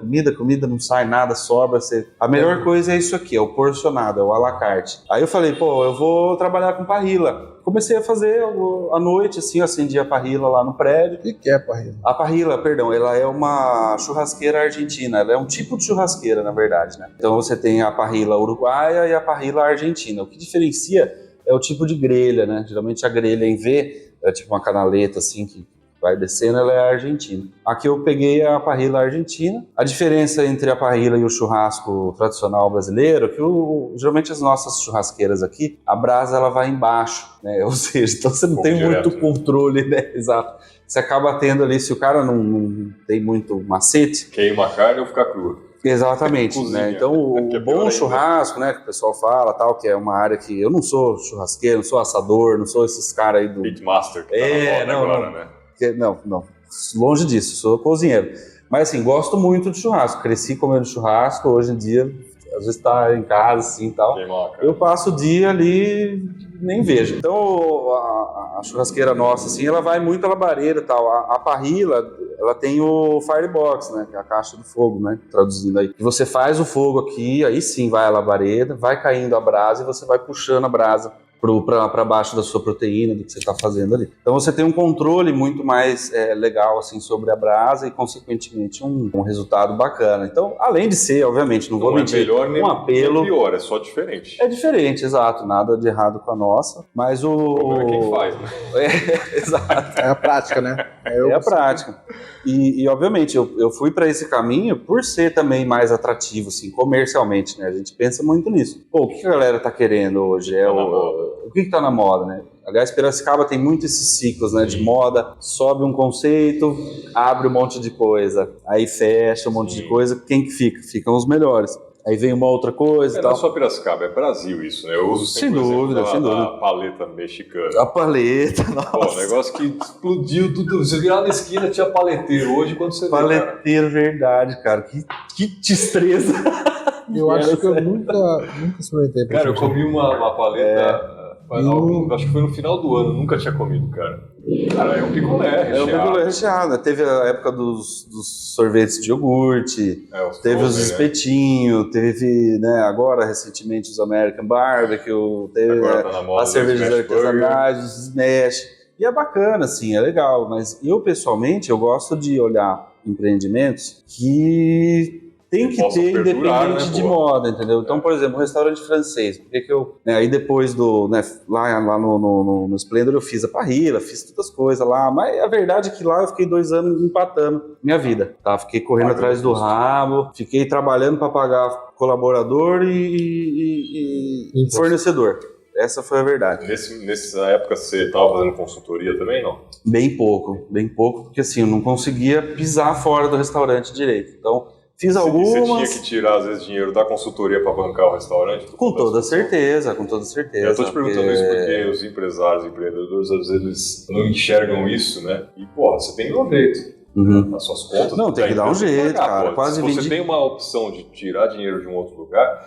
não sai nada, sobra. A melhor coisa é isso aqui, é o porcionado, é o à la carte. Aí eu falei, eu vou trabalhar com parrilla. Comecei a fazer à noite, assim, eu acendi a parrilla lá no prédio. O que é parrilla? A parrilla, perdão, ela é uma churrasqueira argentina. Ela é um tipo de churrasqueira, na verdade, né? Então você tem a parrilla uruguaia e a parrilla argentina. O que diferencia é o tipo de grelha, né? Geralmente a grelha em V é tipo uma canaleta, assim, que vai descendo, ela é argentina. Aqui eu peguei a parrilla argentina. A diferença entre a parrilla e o churrasco tradicional brasileiro é que geralmente as nossas churrasqueiras aqui, a brasa ela vai embaixo, né? Ou seja, então você não tem direto, muito controle, né? Exato. Você acaba tendo ali, se o cara não tem muito macete... Queima a carne ou fica crua. Exatamente, né? Então o bom churrasco, né, que o pessoal fala, tal, que é uma área que eu não sou churrasqueiro, não sou assador, não sou esses caras aí do... Pitmaster, que tá na moda agora, né? Não, longe disso, sou cozinheiro. Mas assim, gosto muito de churrasco, cresci comendo churrasco, hoje em dia, às vezes tá em casa assim e tal, eu passo o dia ali, nem vejo. Então a churrasqueira nossa, assim, ela vai muito à labareda e tal. A parrilla, ela tem o firebox, né, que é a caixa do fogo, né, traduzindo aí. E você faz o fogo aqui, aí sim vai à labareda, vai caindo a brasa e você vai puxando a brasa para baixo da sua proteína, do que você está fazendo ali. Então você tem um controle muito mais legal assim, sobre a brasa e, consequentemente, um resultado bacana. Então, além de ser, obviamente, não vou mentir, melhor, nem apelo... nem pior, é só diferente. É diferente, exato, nada de errado com a nossa, mas o problema é quem faz, né? Exato. É a prática, né? É a prática. E obviamente, eu fui para esse caminho por ser também mais atrativo, assim, comercialmente, né? A gente pensa muito nisso. O que a galera tá querendo hoje? O que tá na moda, né? Aliás, Piracicaba tem muito esses ciclos, né? De moda, sobe um conceito, abre um monte de coisa, aí fecha um monte de coisa, quem que fica? Ficam os melhores. Aí vem uma outra coisa e tal. Não é só Piracicaba, é Brasil isso, né? Eu uso sempre sem dúvida. A paleta mexicana. A paleta, nossa. Pô, negócio que explodiu tudo. Você virar na esquina, tinha paleteiro. Hoje, quando você paleteiro, verdade, cara. Que destreza. Eu acho que eu nunca experimentei. Cara, eu comi uma paleta... Acho que foi no final do ano, nunca tinha comido, cara. Cara, é um picolé recheado. É um picolé recheado. Teve a época dos sorvetes de iogurte, teve os espetinhos, teve, né, agora recentemente os American Barbecue, teve as cervejas artesanais, os Smash. E é bacana, assim, é legal. Mas eu, pessoalmente, eu gosto de olhar empreendimentos que... tem que ter, independente de moda, entendeu? Então, por exemplo, um restaurante francês, porque eu, aí depois do, né, lá no Splendor eu fiz a parrilla, fiz todas as coisas lá, mas a verdade é que lá eu fiquei 2 anos empatando minha vida, tá? Fiquei correndo atrás do rabo, fiquei trabalhando para pagar colaborador e fornecedor. Essa foi a verdade. Nessa época você estava fazendo consultoria também, não? Bem pouco, porque assim, eu não conseguia pisar fora do restaurante direito. Então, Fiz algumas. Você tinha que tirar, às vezes, dinheiro da consultoria para bancar o restaurante? Com toda certeza, com toda certeza. Eu estou te perguntando isso porque os empresários, empreendedores, às vezes, eles não enxergam isso, né? E, porra, você tem que dar um jeito. Nas suas contas. Não, tem que dar um jeito, pagar, cara. Pô. Quase Se você tem uma opção de tirar dinheiro de um outro lugar,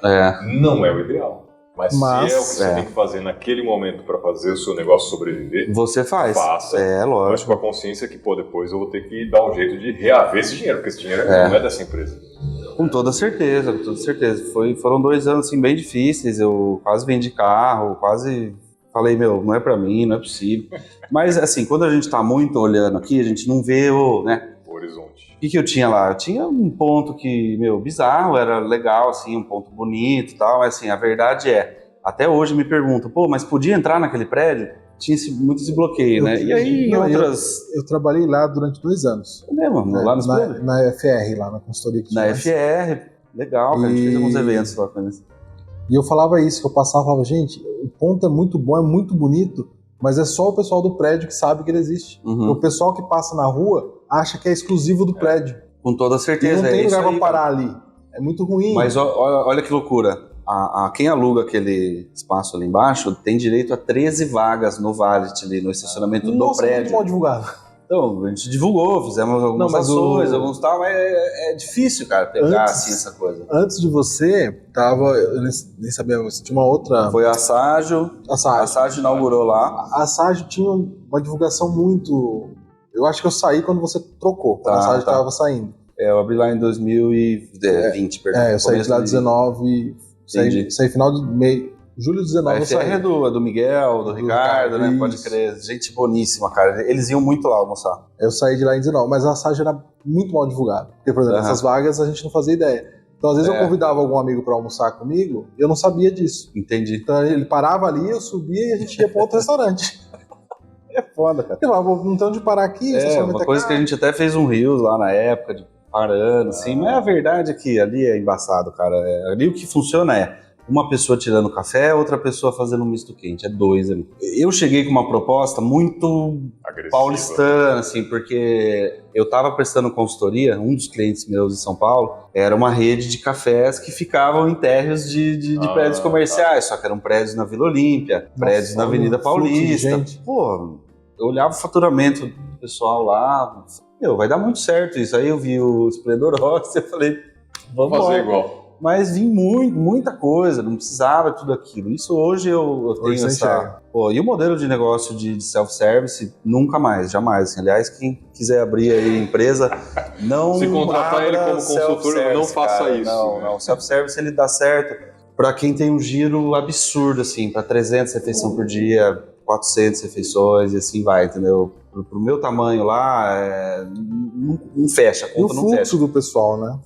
não é o ideal. Mas se é o que você tem que fazer naquele momento para fazer o seu negócio sobreviver, você faz. Faça. Lógico. Mas com a consciência que, pô, depois eu vou ter que dar um jeito de reaver esse dinheiro, porque esse dinheiro não é dessa empresa. Com toda certeza, com toda certeza. Foram 2 anos assim, bem difíceis, eu quase vendi carro, quase falei, não é pra mim, não é possível. Mas assim, quando a gente tá muito olhando aqui, a gente não vê o horizonte. O que eu tinha lá? Eu tinha um ponto que, bizarro, era legal, assim, um ponto bonito e tal, mas assim, a verdade até hoje me perguntam, mas podia entrar naquele prédio? Tinha muito esse bloqueio, né? E aí, eu trabalhei lá durante 2 anos. É mesmo? Lá nos prédios? Na FR, lá na consultoria que Na FR, legal, cara, a gente fez alguns eventos lá com eles. E eu falava isso, que eu passava e falava, gente, o ponto é muito bom, é muito bonito, mas é só o pessoal do prédio que sabe que ele existe. O pessoal que passa na rua acha que é exclusivo do prédio. Com toda certeza. E não tem lugar pra parar ali. É muito ruim. Mas olha que loucura. Quem aluga aquele espaço ali embaixo tem direito a 13 vagas no Valet, ali no estacionamento do prédio. Muito mal divulgado. Então, a gente divulgou, fizemos algumas ações, alguns tal, mas é difícil, cara, pegar assim essa coisa. Antes de você, eu nem sabia, você tinha uma outra... Foi a Ságio. A Ságio inaugurou lá. A Ságio tinha uma divulgação muito... Eu acho que eu saí quando você trocou, quando a Ságio estava saindo. Eu abri lá em 2020, perdão. Eu saí de lá 19, saí final de meio... Julho 19 eu saí. É do Miguel, do Ricardo, né? Pode crer. Gente boníssima, cara. Eles iam muito lá almoçar. Eu saí de lá em 19, mas a Ságio era muito mal divulgada. Porque, por exemplo, essas vagas a gente não fazia ideia. Então, às vezes eu convidava algum amigo para almoçar comigo e eu não sabia disso. Entendi. Então, ele parava ali, eu subia e a gente ia para outro restaurante. É foda, cara. Eu falava, não tem onde parar aqui. Uma coisa que a gente até fez um Reels lá na época, parando, assim. Mas a verdade é que ali é embaçado, cara. Ali o que funciona uma pessoa tirando café, outra pessoa fazendo um misto quente. É 2 ali. Eu cheguei com uma proposta muito agressiva, paulistana, assim, porque eu tava prestando consultoria, um dos clientes meus em São Paulo era uma rede de cafés que ficavam em térreos de prédios comerciais, só que eram prédios na Vila Olímpia, prédios na Avenida Paulista. Pô, eu olhava o faturamento do pessoal lá, vai dar muito certo isso. Aí eu vi o Esplendor Rossi e falei, vamos fazer igual. Mas vi muita coisa, não precisava de tudo aquilo. Isso hoje eu tenho essa... e o modelo de negócio de self-service, nunca mais, jamais. Assim, aliás, quem quiser abrir aí empresa, não se contratar ele como consultor, não faça isso. Não, self-service ele dá certo para quem tem um giro absurdo, assim, para 300 refeições por dia, 400 refeições e assim vai, entendeu? Pro meu tamanho lá, não fecha, a conta não fecha. E o fluxo do pessoal, né?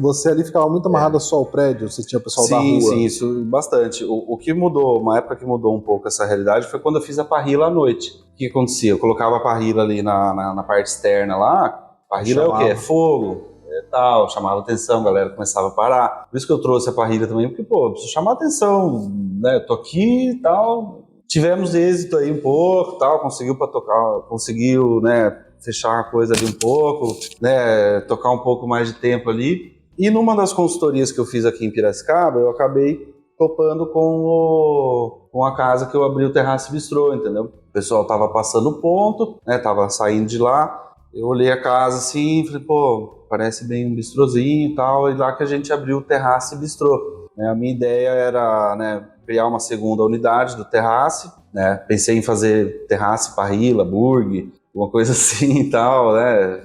Você ali ficava muito amarrado só ao prédio, você tinha o pessoal da rua? Sim, isso bastante. O que mudou, uma época que mudou um pouco essa realidade foi quando eu fiz a parrilla à noite. O que acontecia? Eu colocava a parrilla ali na parte externa lá, parrilla é o quê? É fogo, tal, chamava atenção, a galera começava a parar. Por isso que eu trouxe a parrilla também, porque, preciso chamar atenção, né? Eu tô aqui e tal. Tivemos êxito aí um pouco, tal, conseguiu, né, fechar a coisa ali um pouco, né, tocar um pouco mais de tempo ali. E numa das consultorias que eu fiz aqui em Piracicaba, eu acabei topando com a casa que eu abri o Terraço Bistrô, entendeu? O pessoal tava passando o ponto, né, tava saindo de lá, eu olhei a casa assim, falei, parece bem um bistrozinho e tal, e lá que a gente abriu o Terraço Bistrô. A minha ideia era, né, criar uma segunda unidade do Terraço, né, pensei em fazer terraço, parrilla, burger, uma coisa assim e tal, né?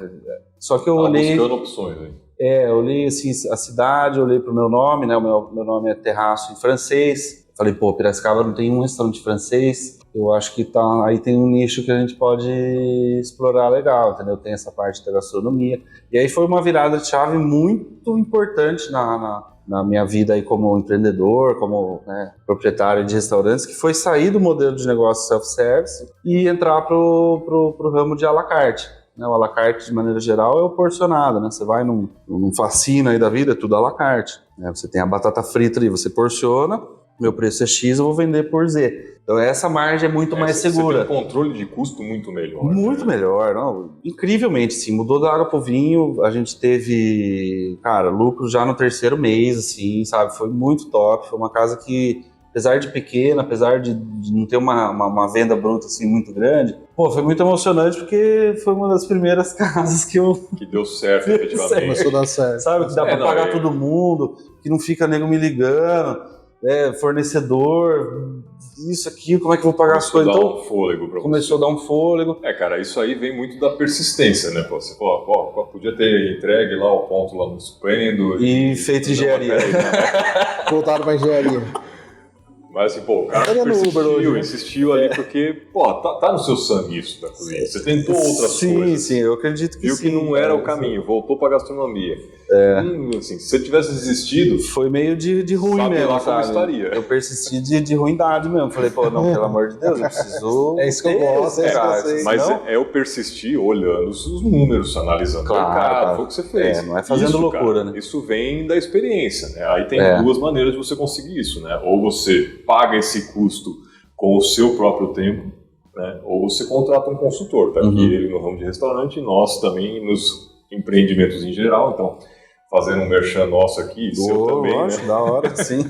Só que eu olhei... buscando opções, hein? Eu olhei assim, a cidade, olhei pro meu nome, né? O meu nome é Terraço em francês. Falei, Piracicaba não tem um restaurante francês. Eu acho que aí tem um nicho que a gente pode explorar legal, entendeu? Tem essa parte da gastronomia. E aí foi uma virada de chave muito importante na minha vida aí como empreendedor, como, né, proprietário de restaurantes, que foi sair do modelo de negócio self-service e entrar pro ramo de à la carte. O à la carte, de maneira geral, é o porcionado, né? Você vai num Facina aí da vida, é tudo à la carte. Né? Você tem a batata frita ali, você porciona, meu preço é X, eu vou vender por Z. Então essa margem é muito mais segura. Você tem um controle de custo muito melhor. Muito melhor, não? Incrivelmente, sim. Mudou da água pro vinho, a gente teve, cara, lucro já no 3º mês, assim, sabe? Foi muito top. Foi uma casa que, apesar de pequena, apesar de não ter uma venda bruta, assim, muito grande, pô, foi muito emocionante porque foi uma das primeiras casas que deu certo, efetivamente. Começou a dar certo. Sabe, que dá pra pagar todo mundo, que não fica nego me ligando. Fornecedor, isso, aquilo, como é que eu vou pagar as coisas? Então, um fôlego pra começou a dar um fôlego. Cara, isso aí vem muito da persistência, né? Você podia ter entregue lá o ponto lá no Esplêndido. E feito engenharia. Voltaram pra engenharia. Mas assim, o cara insistiu ali porque, tá no seu sangue isso da cozinha. Você tentou outras coisas. Sim, eu acredito que viu sim. Viu que não era o caminho, voltou pra gastronomia. Assim, se você tivesse desistido... Foi meio de ruim sabe mesmo, lá sabe? Como estaria. Eu persisti de ruindade mesmo. Falei, não, pelo amor de Deus, eu preciso... É isso que eu gosto, é isso que eu sei. Mas eu persistir olhando os números, analisando o mercado, foi o que você fez. Não é fazendo loucura, né? Isso vem da experiência, né? Aí tem duas maneiras de você conseguir isso, né? Ou você paga esse custo com o seu próprio tempo, né? Ou você contrata um consultor, tá aqui ele no ramo de restaurante, e nós também nos empreendimentos em geral, então fazendo um merchan nosso aqui, seu também, lógico, né? Da hora, sim.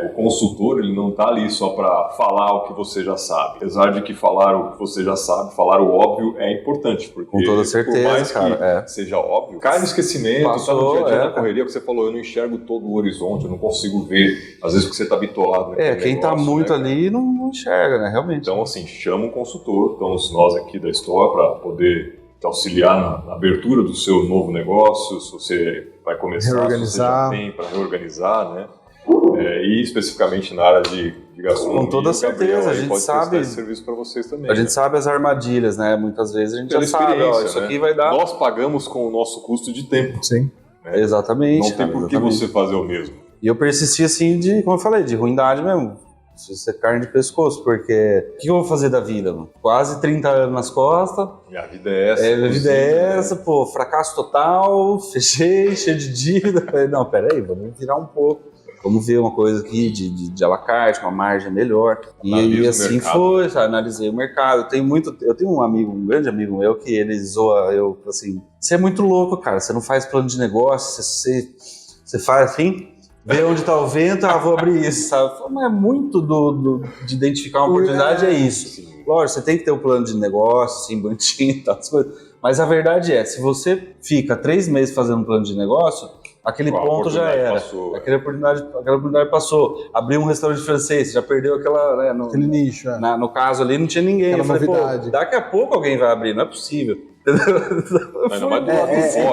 O consultor, ele não está ali só para falar o que você já sabe. Apesar de que falar o que você já sabe, falar o óbvio é importante. Porque, com toda certeza, por mais cara, que seja óbvio, cai no esquecimento, tá no dia a dia da correria, que você falou, eu não enxergo todo o horizonte, eu não consigo ver, às vezes porque você está bitolado. Quem está muito ali não enxerga, né, realmente. Então, assim, chama um consultor, estamos nós aqui da Store para poder te auxiliar na abertura do seu novo negócio, se você vai começar, reorganizar. Se você já tem para reorganizar, né? E especificamente na área de gastronomia. Com toda certeza, a gente sabe esse serviço para vocês também. A gente sabe as armadilhas, né? Muitas vezes a gente já sabe, isso aqui vai dar. Nós pagamos com o nosso custo de tempo. Sim. Exatamente. Não tem por que você fazer o mesmo. E eu persisti assim como eu falei, de ruindade mesmo. Isso é carne de pescoço, porque o que eu vou fazer da vida, mano? Quase 30 anos nas costas. E a vida é essa. A vida é essa, fracasso total, fechei, cheio de dívida. Falei, não, peraí, vamos virar um pouco. Vamos ver uma coisa aqui de à la carte, uma margem melhor. E assim foi, sabe? Analisei o mercado. Eu tenho um grande amigo meu, que ele zoa eu, assim, você é muito louco, cara, você não faz plano de negócio, você faz assim, vê onde está o vento, vou abrir isso, sabe? Mas é muito de identificar uma oportunidade, é isso. Lógico, você tem que ter um plano de negócio, assim, bonitinho e tal, mas a verdade é, se você fica 3 meses fazendo um plano de negócio, aquele ponto já era. Aquela oportunidade passou. Abriu um restaurante francês, já perdeu aquela... Né, aquele nicho. No caso ali, não tinha ninguém. Aquela novidade. Daqui a pouco alguém vai abrir, não é possível.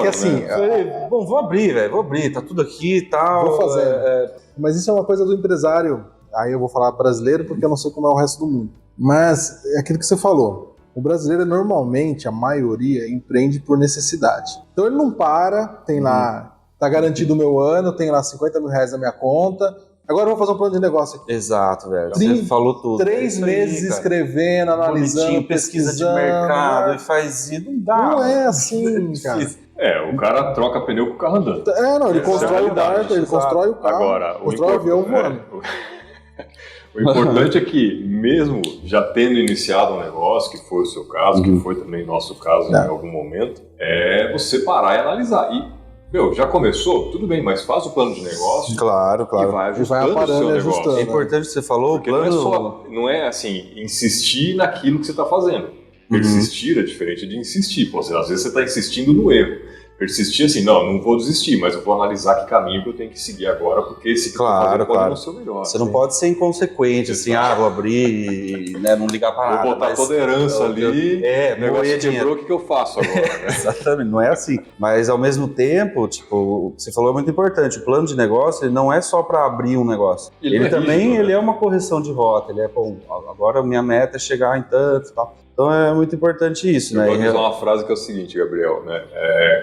Que assim... Falei, bom, vou abrir, velho, tá tudo aqui e tal. Vou fazer. Mas isso é uma coisa do empresário, aí eu vou falar brasileiro porque eu não sei como é o resto do mundo. Mas é aquilo que você falou. O brasileiro, normalmente, a maioria, empreende por necessidade. Então ele não para, tem lá... Tá garantido o meu ano, tenho lá 50 mil reais na minha conta. Agora eu vou fazer um plano de negócio aqui. Exato, velho. Você falou tudo. 3 meses escrevendo, analisando, pesquisa de mercado e faz isso. Não dá. Não é assim, cara. O cara troca pneu com o carro andando. Ele constrói o barco, ele constrói o carro. Agora, constrói o avião voando. O importante é que, mesmo já tendo iniciado um negócio, que foi o seu caso, que foi também nosso caso em algum momento, é você parar e analisar. Já começou? Tudo bem, mas faz o plano de negócio. Claro. E vai ajustando o seu negócio. É importante que você falou, porque não é assim, insistir naquilo que você está fazendo. Persistir é diferente de insistir. Às vezes você está insistindo no erro. Persistir assim, não vou desistir, mas eu vou analisar que caminho que eu tenho que seguir agora, porque esse que eu tô fazendo pode não ser o melhor. Você não pode ser inconsequente, assim, vou abrir e não ligar para nada. Vou botar toda a herança ali, o negócio quebrou, o que eu faço agora? Né? Exatamente, não é assim. Mas ao mesmo tempo, o que você falou é muito importante, o plano de negócio ele não é só para abrir um negócio. Ele também rígido, ele é uma correção de rota, ele é, agora minha meta é chegar em tanto e tal. Então é muito importante isso, né? Eu vou usar uma frase que é o seguinte, Gabriel, né?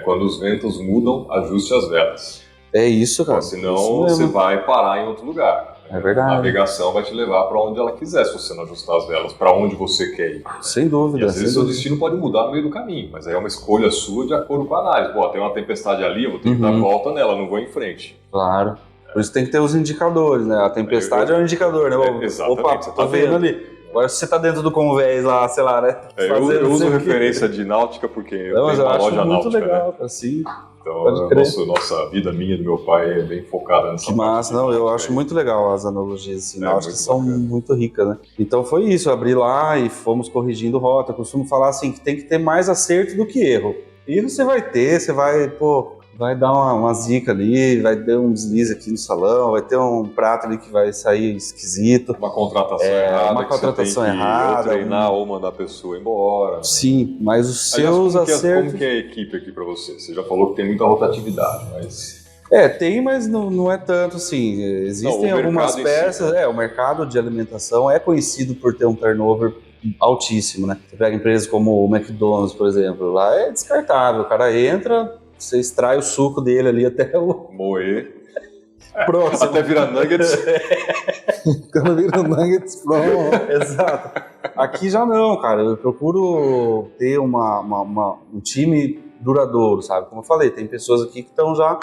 Quando os ventos mudam, ajuste as velas. É isso, cara. Senão você vai parar em outro lugar. É verdade. A navegação vai te levar para onde ela quiser, se você não ajustar as velas, para onde você quer ir. Sem dúvida. E às vezes o destino pode mudar no meio do caminho, mas aí é uma escolha sua de acordo com a análise. Tem uma tempestade ali, eu vou ter que dar volta nela, não vou em frente. Claro. Por isso tem que ter os indicadores, né? A tempestade é um indicador, né? Exatamente. Opa, tô vendo ali. Agora se você tá dentro do convés lá, sei lá, né? Eu uso referência de náutica porque eu tenho uma loja náutica, legal, né? Assim. Então, nossa vida minha e do meu pai é bem focada nessa parte. Que massa, não, eu acho muito legal as analogias assim, náuticas são muito ricas, né? Então foi isso, abri lá e fomos corrigindo rota. Eu costumo falar assim, que tem que ter mais acerto do que erro. E você vai ter, você vai, vai dar uma zica ali, vai ter um deslize aqui no salão, vai ter um prato ali que vai sair esquisito. Uma contratação errada. Uma contratação errada. Ou treinar ou mandar a pessoa embora. Sim, mas os seus acertos... Como que é a equipe aqui para você? Você já falou que tem muita rotatividade, mas... Tem, mas não é tanto assim. Existem algumas peças... O mercado de alimentação é conhecido por ter um turnover altíssimo, né? Você pega empresas como o McDonald's, por exemplo, lá é descartável. O cara entra... Você extrai o suco dele ali até o... Moer. Próximo. Até virar nuggets. Quando vira nuggets, pronto. Exato. Aqui já não, cara. Eu procuro ter um time duradouro, sabe? Como eu falei, tem pessoas aqui que estão já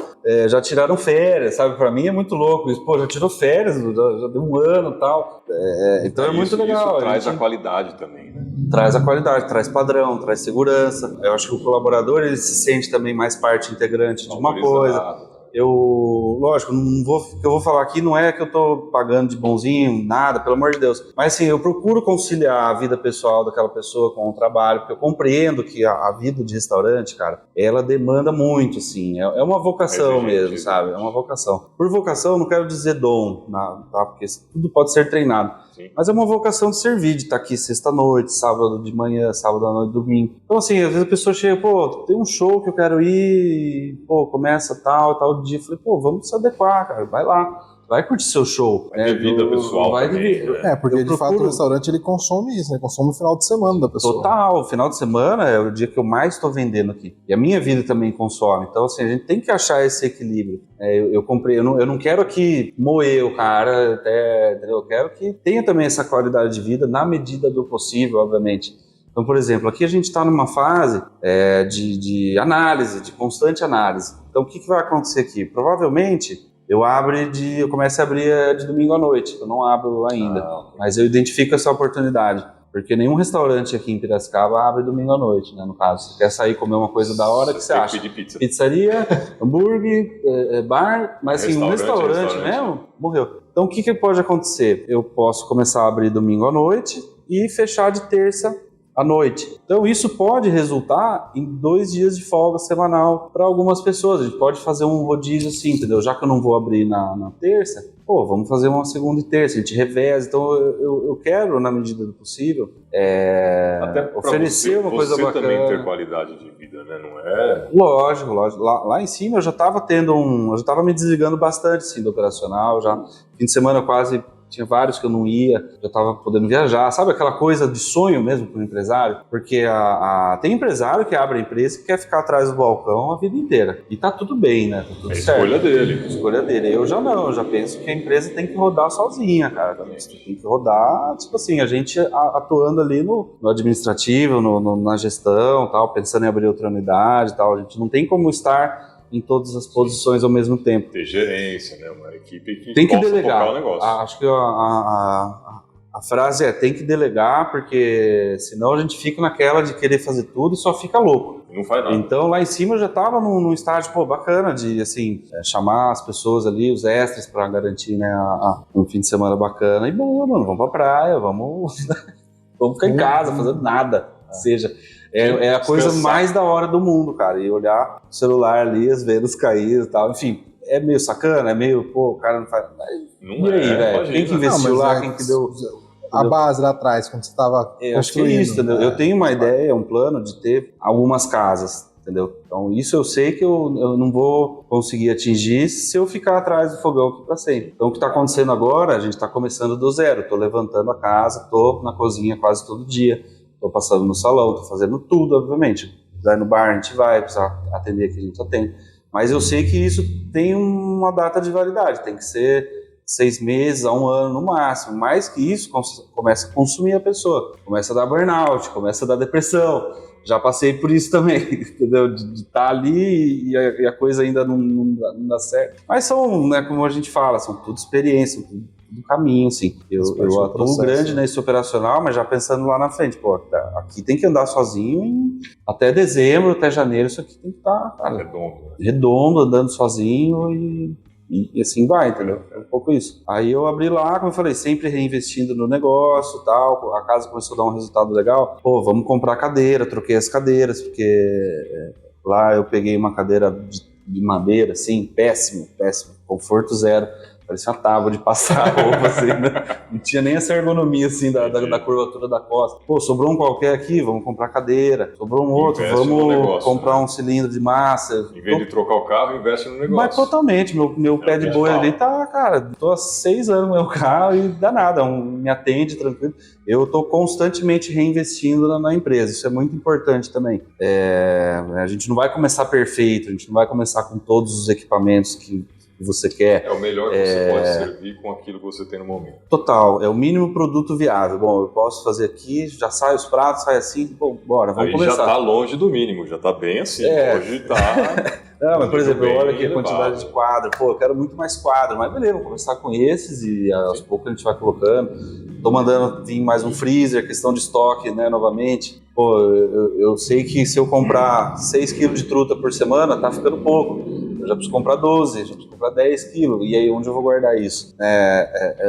tiraram férias, sabe? Pra mim é muito louco isso. Já tirou férias, já deu um ano e tal. Então é muito legal. Isso traz a qualidade também, né? Traz a qualidade, traz padrão, traz segurança. Eu acho que o colaborador ele se sente também mais parte integrante de uma coisa. Lógico, o que eu vou falar aqui não é que eu tô pagando de bonzinho, nada, pelo amor de Deus. Mas assim, eu procuro conciliar a vida pessoal daquela pessoa com o trabalho, porque eu compreendo que a vida de restaurante, cara, ela demanda muito, assim. É uma vocação mesmo, sabe? É uma vocação. Por vocação, eu não quero dizer dom, tá? Porque tudo pode ser treinado. Sim. Mas é uma vocação de servir, de estar aqui sexta-noite, sábado de manhã, sábado à noite, domingo. Então, assim, às vezes a pessoa chega, tem um show que eu quero ir, começa tal dia. Eu falei, vamos se adequar, cara, vai lá. Vai curtir seu show. Vai ter vida pessoal também. Porque de fato o restaurante ele consome isso, né? Consome o final de semana da pessoa. Total, o final de semana é o dia que eu mais estou vendendo aqui. E a minha vida também consome. Então, assim, a gente tem que achar esse equilíbrio. Eu não quero aqui moer o cara, entendeu? Eu quero que tenha também essa qualidade de vida na medida do possível, obviamente. Então, por exemplo, aqui a gente está numa fase de análise, de constante análise. Então, o que vai acontecer aqui? Provavelmente... Eu começo a abrir de domingo à noite, eu não abro ainda, mas eu identifico essa oportunidade, porque nenhum restaurante aqui em Piracicaba abre domingo à noite, né, no caso. Você quer sair comer uma coisa da hora, o que você acha? Pedir pizza. Pizzaria, hambúrguer, bar, mas assim, um restaurante mesmo, morreu. Então o que pode acontecer? Eu posso começar a abrir domingo à noite e fechar de terça à noite. Então isso pode resultar em 2 dias de folga semanal para algumas pessoas. A gente pode fazer um rodízio assim, entendeu? Já que eu não vou abrir na terça, vamos fazer uma segunda e terça, a gente reveza. Então eu quero, na medida do possível, oferecer uma coisa bacana. Você também ter qualidade de vida, né? Não é? Lógico. Lá em cima eu já estava eu já estava me desligando bastante assim, do operacional. Já fim de semana quase tinha vários que eu não ia, já estava podendo viajar, sabe aquela coisa de sonho mesmo para o empresário? Porque tem empresário que abre a empresa e quer ficar atrás do balcão a vida inteira. E tá tudo bem, né? Tá tudo certo. Escolha dele. Escolha dele. Eu já não, eu já penso que a empresa tem que rodar sozinha, cara. Tem que rodar, tipo assim, a gente atuando ali no administrativo, na gestão, tal, pensando em abrir outra unidade, tal. A gente não tem como estar em todas as posições ao mesmo tempo. Ter gerência, né? Uma equipe que tem que possa delegar. Tocar o negócio. Acho que a frase tem que delegar, porque senão a gente fica naquela de querer fazer tudo e só fica louco. Não faz nada. Então lá em cima eu já estava num estágio bacana de assim, chamar as pessoas ali, os extras, para garantir, né, um fim de semana bacana. E bom, mano, vamos pra praia, vamos ficar em casa fazendo nada, seja. É a coisa mais da hora do mundo, cara. E olhar o celular ali, as vendas cair e tal. Enfim, é meio sacana, é meio, o cara não faz... Não e aí, velho? Quem que investiu lá? Quem que deu... A base lá atrás, quando você estava construindo. Acho que é isso, entendeu? Eu tenho uma ideia, um plano de ter algumas casas, entendeu? Então isso eu sei que eu não vou conseguir atingir se eu ficar atrás do fogão aqui para sempre. Então o que está acontecendo agora, a gente está começando do zero. Estou levantando a casa, estou na cozinha quase todo dia. Estou passando no salão, estou fazendo tudo, obviamente. Precisar ir no bar, a gente vai, precisar atender aqui, a gente atende. Mas eu sei que isso tem uma data de validade, tem que ser 6 meses a 1 ano no máximo. Mais que isso, começa a consumir a pessoa. Começa a dar burnout, começa a dar depressão. Já passei por isso também, entendeu? De estar ali e a coisa ainda não dá certo. Mas são, né, como a gente fala, são tudo experiência, tudo caminho, assim. Eu atuo grande nesse operacional, mas já pensando lá na frente, pô, aqui tem que andar sozinho até dezembro, até janeiro, isso aqui tem que estar redondo, andando sozinho e assim vai, entendeu? É um pouco isso. Aí eu abri lá, como eu falei, sempre reinvestindo no negócio e tal, a casa começou a dar um resultado legal, pô, vamos comprar cadeira, troquei as cadeiras, porque lá eu peguei uma cadeira de madeira, assim, péssimo, conforto zero, parecia uma tábua de passar roupa, assim, né? Não tinha nem essa ergonomia, assim, da curvatura da costa. Pô, sobrou um qualquer aqui, vamos comprar cadeira. Sobrou um outro, vamos comprar um cilindro de massa. Em vez de trocar o carro, investe no negócio. Mas totalmente, meu pé de boi ali tá, cara, tô há 6 anos no meu carro e dá nada, me atende tranquilo. Eu tô constantemente reinvestindo na empresa, isso é muito importante também. A gente não vai começar perfeito, a gente não vai começar com todos os equipamentos que você quer. É o melhor que você pode servir com aquilo que você tem no momento. Total, é o mínimo produto viável. Bom, eu posso fazer aqui, já sai os pratos, sai assim, bom, bora, vamos começar. Já tá longe do mínimo, já tá bem assim, hoje tá... Não, mas por exemplo, eu olho aqui a quantidade de quadro, pô, eu quero muito mais quadro, mas beleza, vamos começar com esses e aos poucos a gente vai colocando. Tô mandando vir mais um freezer, questão de estoque, né, novamente. Pô, eu sei que se eu comprar 6 kg de truta por semana, tá ficando pouco. Eu já preciso comprar 12, já preciso comprar 10 quilos, e aí onde eu vou guardar isso?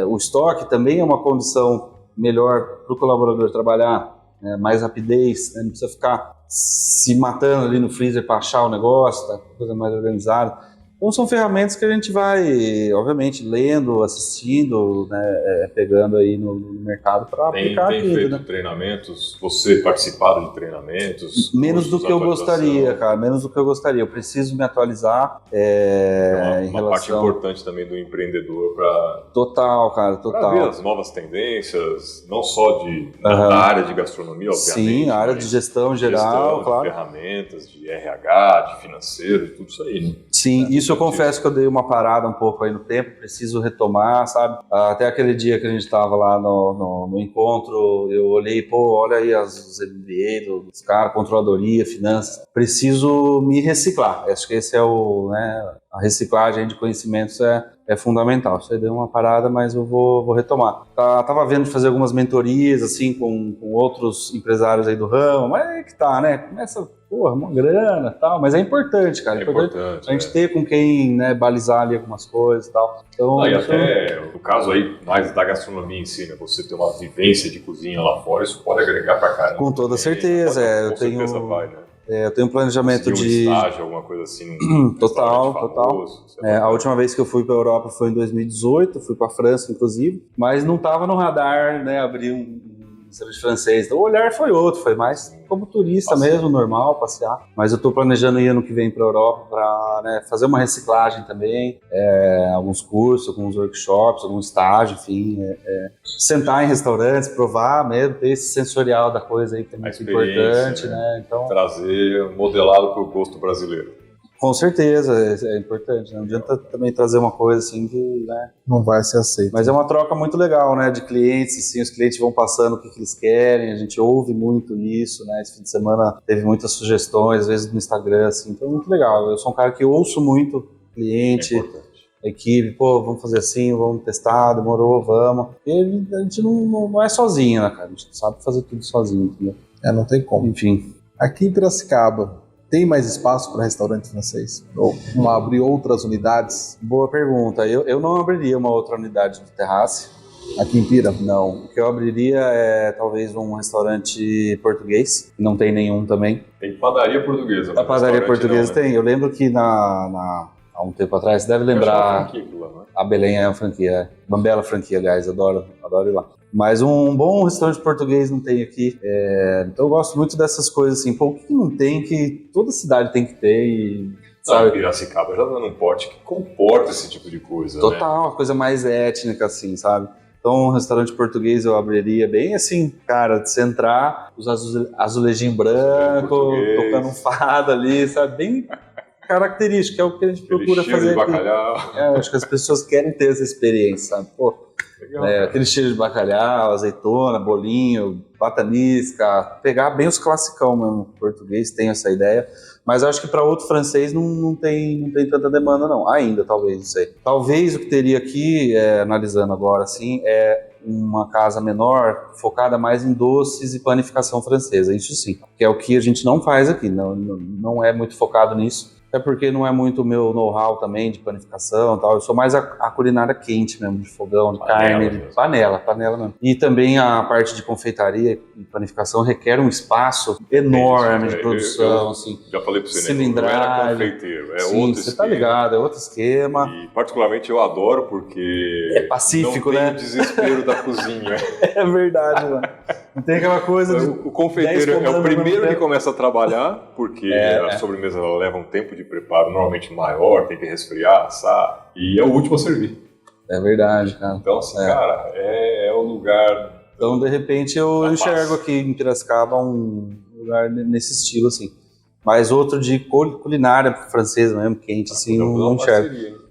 O estoque também é uma condição melhor para o colaborador trabalhar, mais rapidez, não precisa ficar se matando ali no freezer para achar o negócio, tá? Coisa mais organizada. Então são ferramentas que a gente vai, obviamente, lendo, assistindo, né, pegando aí no mercado para aplicar aqui. Tem feito, né? Treinamentos, você participado de treinamentos? Menos do que eu gostaria, cara, menos do que eu gostaria. Eu preciso me atualizar em uma relação... parte importante também do empreendedor para... Total, cara, total. Para ver as novas tendências, não só da área de gastronomia, obviamente. Sim, a área de gestão geral, claro. De ferramentas, de RH, de financeiro, tudo isso aí, né? Sim, isso eu confesso que eu dei uma parada um pouco aí no tempo, preciso retomar, sabe? Até aquele dia que a gente estava lá no encontro, eu olhei, pô, olha aí os MBA dos caras, controladoria, finanças, preciso me reciclar. Acho que esse é a reciclagem de conhecimentos é fundamental. Isso aí deu uma parada, mas eu vou retomar. Tava vendo de fazer algumas mentorias, assim, com outros empresários aí do ramo, mas é que tá, né? Começa, porra, uma grana e tal, mas é importante, cara. É importante a gente ter com quem, né, balizar ali algumas coisas e tal. Então, e até, no caso aí, mais da gastronomia em si, né? Você ter uma vivência de cozinha lá fora, isso pode agregar pra caramba. Com toda certeza, com certeza vai, né? Eu tenho um planejamento de... estágio, alguma coisa assim. Total. A última vez que eu fui para a Europa foi em 2018, fui para a França, inclusive, mas não estava no radar, né, abrir um restaurante francês. Então, o olhar foi outro, foi mais como turista mesmo, normal, passear. Mas eu estou planejando ir ano que vem para a Europa para fazer uma reciclagem também, alguns cursos, alguns workshops, algum estágio, enfim. Sentar em restaurantes, provar mesmo, ter esse sensorial da coisa aí que é muito importante, né? Então, trazer modelado para o gosto brasileiro. Com certeza, é importante. Não adianta também trazer uma coisa assim que, né, não vai ser aceito. Mas é uma troca muito legal, né, de clientes, assim, os clientes vão passando o que eles querem, a gente ouve muito isso, né, esse fim de semana teve muitas sugestões, às vezes no Instagram, assim, então é muito legal. Eu sou um cara que ouço muito cliente, equipe, pô, vamos fazer assim, vamos testar, demorou, vamos. E a gente não é sozinho, né, cara, a gente sabe fazer tudo sozinho, entendeu? Não tem como. Enfim. Aqui em Piracicaba, tem mais espaço para restaurante francês? Ou abrir outras unidades? Boa pergunta. Eu não abriria uma outra unidade de terraço. Aqui em Pira? Não. O que eu abriria é talvez um restaurante português. Não tem nenhum também. Tem padaria portuguesa. A padaria portuguesa tem. Eu lembro que há um tempo atrás, você deve lembrar... A Belém é uma franquia. Uma bela franquia, aliás. Adoro ir lá. Mas um bom restaurante português não tem aqui. Então eu gosto muito dessas coisas assim. Pô, o que não tem que toda cidade tem que ter? Sabe? Piracicaba já tá num pote que comporta esse tipo de coisa. Total, uma coisa mais étnica, assim, sabe? Então, um restaurante português eu abriria bem assim, cara, de você entrar, os azulejinhos brancos, tocando um fado ali, sabe? característica, é o que a gente procura cheiro fazer de aqui. bacalhau. Acho que as pessoas querem ter essa experiência, sabe? Pô, Legal, aquele cheiro de bacalhau, azeitona, bolinho, batanisca, pegar bem os classicão mesmo. O português tem essa ideia, mas acho que para outro francês não tem tanta demanda não, ainda talvez, não sei. Talvez o que teria aqui, analisando agora assim, é uma casa menor, focada mais em doces e panificação francesa, isso sim, que é o que a gente não faz aqui, não é muito focado nisso. Até porque não é muito o meu know-how também de panificação e tal. Eu sou mais a culinária quente mesmo, de fogão, de carne, de panela mesmo. E também a parte de confeitaria e panificação requer um espaço enorme de produção, assim. Já falei pra você, cilindrar. Não era confeiteiro, é Sim, outro você esquema. tá ligado, é outro esquema. E particularmente eu adoro porque É pacífico, não tem né? o desespero da cozinha. É verdade, mano. Não tem aquela coisa de... O confeiteiro é o primeiro que começa a trabalhar, porque a sobremesa ela leva um tempo de preparo normalmente maior, tem que resfriar, assar, e é o último a servir. É verdade, cara. Então, assim, cara, é o lugar... Então, de repente, eu enxergo aqui em Piracicaba um lugar nesse estilo, assim. Mas outro de culinária francesa mesmo, quente, assim, não enxergo.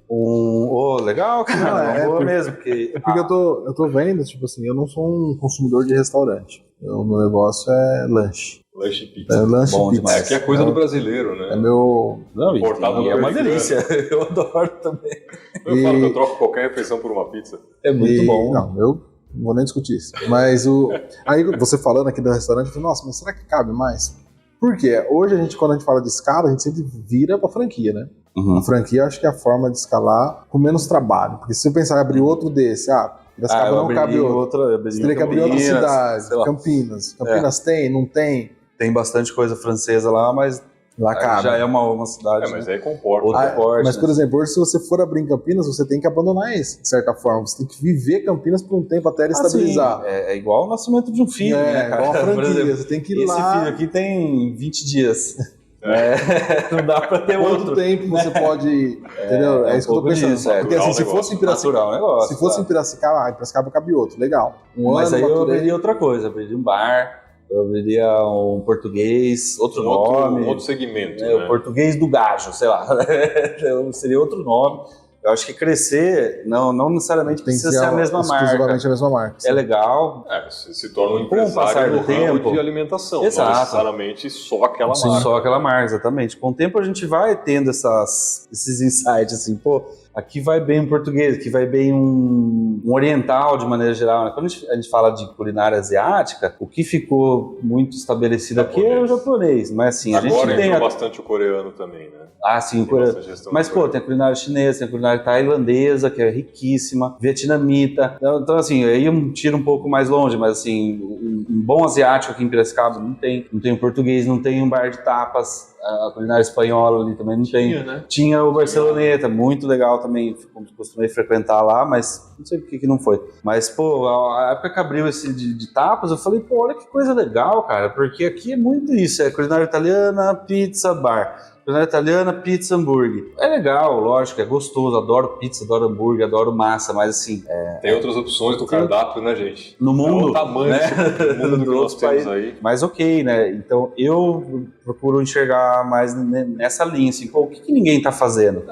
Legal, cara, boa mesmo. Porque eu tô vendo, tipo assim, eu não sou um consumidor de restaurante. O meu negócio é lanche. Lanche e pizza. É lanche Bom e pizza. demais. Que é coisa do brasileiro, né? É meu... Não, Importado e é uma americano. delícia. Eu adoro também. Eu falo que eu troco qualquer refeição por uma pizza. É muito bom. Não, eu não vou nem discutir isso. Mas aí você falando aqui do restaurante, eu falei, nossa, mas será que cabe mais? Por quê? Hoje, quando a gente fala de escala, a gente sempre vira pra franquia, né? Uhum. A franquia, eu acho que é a forma de escalar com menos trabalho. Porque se eu pensar em abrir outro desse, Piracicaba não cabe outro. Você teria que abrir outra cidade, Campinas. Campinas tem, não tem? Tem bastante coisa francesa lá, mas lá cabe. Já é uma cidade. Mas aí comporta. Mas, por exemplo, hoje se você for abrir em Campinas, você tem que abandonar isso, de certa forma. Você tem que viver Campinas por um tempo até ele estabilizar. Sim. É igual o nascimento de um filho, né, cara? Igual a franquia, exemplo, você tem que ir lá. Esse filho aqui tem 20 dias. Não dá pra ter Quanto outro. tempo você pode... Entendeu? É isso que eu tô pensando. Disso, porque assim, se fosse em Piracicaba... Se fosse em Piracicaba, Piracicaba cabe outro, legal. Mas aí eu abriria outra coisa, eu abriria um bar, eu abriria um português, outro nome. Outro segmento, né? O português do gajo, sei lá. Seria outro nome. Eu acho que crescer não necessariamente precisa ser a mesma marca. Exclusivamente a mesma marca. Sim. É legal. Você se torna um empresário no ramo de alimentação. Exato. Não necessariamente só aquela marca. Só aquela marca, exatamente. Com o tempo a gente vai tendo esses insights, assim, pô, aqui vai bem um português, aqui vai bem um oriental de maneira geral. Né? Quando a gente fala de culinária asiática, o que ficou muito estabelecido aqui é o japonês. Mas assim, agora a gente tem bastante o coreano também, né? Ah, sim, o coreano. Mas, pô, tem a culinária chinesa, tem a culinária tailandesa, que é riquíssima, vietnamita. Então, assim, aí eu tiro um pouco mais longe, mas, assim, um bom asiático aqui em Piracicaba não tem. Não tem um português, não tem um bar de tapas. A culinária espanhola ali também não tem. Né? Tinha o Barceloneta, muito legal também. Costumei frequentar lá, mas não sei por que não foi. Mas, pô, a época que abriu esse de tapas, eu falei, pô, olha que coisa legal, cara, porque aqui é muito isso. É culinária italiana, pizza, bar. Culinária italiana, pizza, hambúrguer. É legal, lógico, é gostoso. Adoro pizza, adoro hambúrguer, adoro massa, mas assim... Tem outras opções do cardápio, né, gente? No mundo, o tamanho do mundo que nós temos aí. Mas ok, né? Então eu procuro enxergar mais nessa linha, assim, pô, o que ninguém tá fazendo?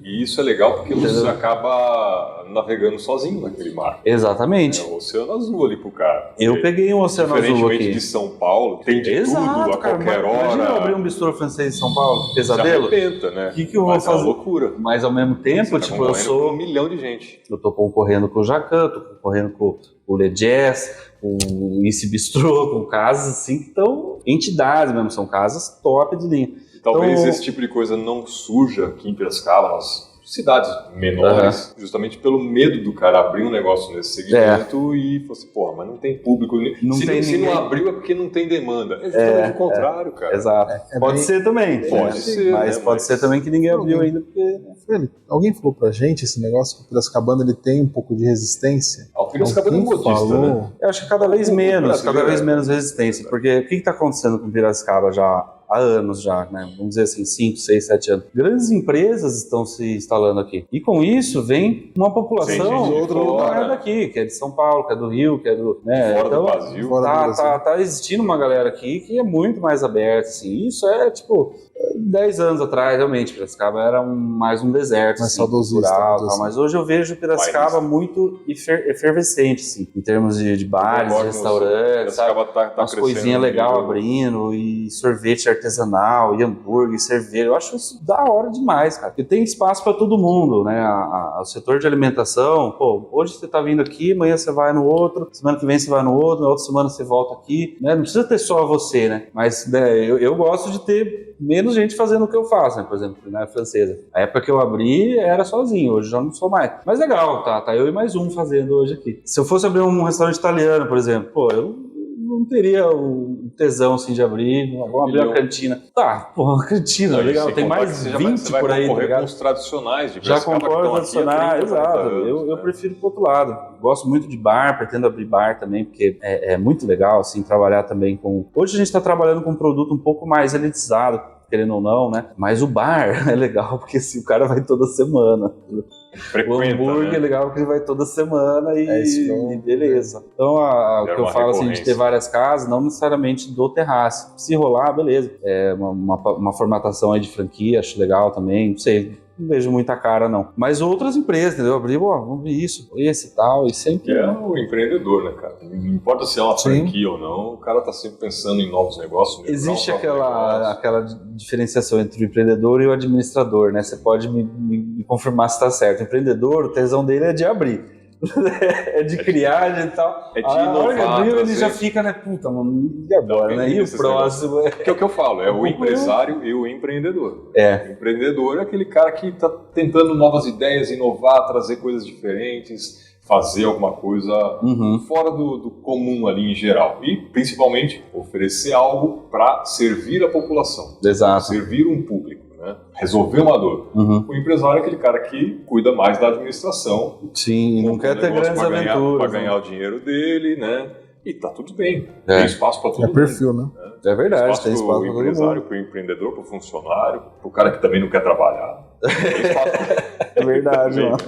E isso é legal porque você acaba navegando sozinho naquele mar. Exatamente. É o oceano azul ali pro cara. Eu peguei um oceano azul aqui. Diferentemente de São Paulo, tem de tudo a qualquer hora. Imagina eu abrir um bistrô francês em São Paulo, pesadelo. Se arrebenta, né? O que eu vou fazer? É uma loucura. Mas ao mesmo tempo, Você tipo, eu sou... com 1 milhão de gente. Eu tô concorrendo com o Jacan, tô concorrendo com o Le Jazz, com o Isse Bistrô, com casas assim que estão entidades mesmo, são casas top de linha. E talvez esse tipo de coisa não surja aqui em Piracicaba, nas cidades menores, justamente pelo medo do cara abrir um negócio nesse segmento e falar assim, porra, mas não tem público. Se não abriu é porque não tem demanda. É justamente o contrário, cara. Exato. Pode ser também. Pode ser, mas pode ser também que ninguém abriu ainda, porque... Alguém falou pra gente esse negócio que o Piracicabano ele tem um pouco de resistência? O Piracicabano é modista, né? Eu acho que cada vez menos resistência, porque o que está acontecendo com o Piracicaba já há anos já, né? Vamos dizer assim, 5, 6, 7 anos. Grandes empresas estão se instalando aqui. E com isso vem uma população que não é daqui, que é de São Paulo, que é do Rio, que é do... Né? Fora então, do Brasil. Tá existindo uma galera aqui que é muito mais aberta, assim. Isso é, tipo... 10 anos atrás, realmente, Piracicaba era mais um deserto, mais assim, saudosista, cultural, assim. tal, mas hoje eu vejo Piracicaba muito efervescente, assim, em termos de bares, restaurantes, sabe? Tá Umas coisinhas legais abrindo, e sorvete artesanal, e hambúrguer, e cerveja. Eu acho isso da hora demais, cara. Porque tem espaço para todo mundo, né? O setor de alimentação, pô, hoje você tá vindo aqui, amanhã você vai no outro, semana que vem você vai no outro, na outra semana você volta aqui, né? Não precisa ter só você, né? Mas né, eu gosto de ter menos gente fazendo o que eu faço, né? Por exemplo, na francesa. A época que eu abri era sozinho, hoje já não sou mais. Mas legal, tá eu e mais um fazendo hoje aqui. Se eu fosse abrir um restaurante italiano, por exemplo, pô, eu não teria o tesão assim de abrir, vamos abrir uma cantina. Tá, pô, uma cantina, legal, tem mais 20 por aí, tá ligado? Com os tradicionais de Já concordo com os tradicionais, exato. Eu né? Prefiro pro outro lado. Gosto muito de bar, pretendo abrir bar também, porque é muito legal, assim, trabalhar também com... Hoje a gente tá trabalhando com um produto um pouco mais elitizado, querendo ou não, né? Mas o bar é legal, porque assim, o cara vai toda semana. O hambúrguer, né? É legal porque ele vai toda semana e beleza. Então, o que eu falo assim, de ter várias casas, não necessariamente do terraço. Se rolar, beleza. É uma formatação aí de franquia, acho legal também, não sei. Não vejo muita cara, não. Mas outras empresas, entendeu? Abrir, vamos ver isso, esse e tal, e sempre... É o empreendedor, né, cara? Não importa se é uma franquia ou não, o cara tá sempre pensando em novos negócios. Existe aquela diferenciação entre o empreendedor e o administrador, né? Você pode me confirmar se tá certo. O empreendedor, o tesão dele é de abrir. É de criar e tal. É de inovar. A hora que abriu, ele já fica, né? Puta, mano, e agora, né? E o próximo? Que é o que eu falo, é o empresário e o empreendedor. É. O empreendedor é aquele cara que tá tentando novas ideias, inovar, trazer coisas diferentes, fazer alguma coisa fora do comum ali em geral. E, principalmente, oferecer algo para servir a população. Exato. Servir um público. Né? Resolver uma dor. O empresário é aquele cara que cuida mais da administração. Sim, não quer ter grandes aventuras. Para ganhar o dinheiro dele, né? E tá tudo bem. Tem espaço para todo mundo. É perfil, né? É verdade, tem espaço para o empresário, para o empreendedor, para o funcionário, para o cara que também não quer trabalhar. Tem espaço. É verdade, mano.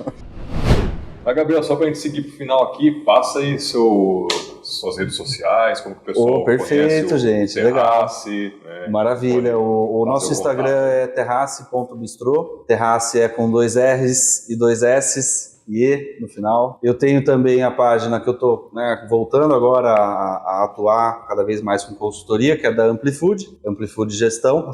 Mas, Gabriel, só pra gente seguir pro final aqui, passa aí suas redes sociais, como que o pessoal perfeito, conhece gente, Terrace, legal. Né? Maravilha, o nosso Instagram é terrace.bistrô, terrace é com 2 R's e 2 S's, E no final. Eu tenho também a página que eu tô voltando agora a atuar cada vez mais com consultoria, que é da Amplifood Gestão.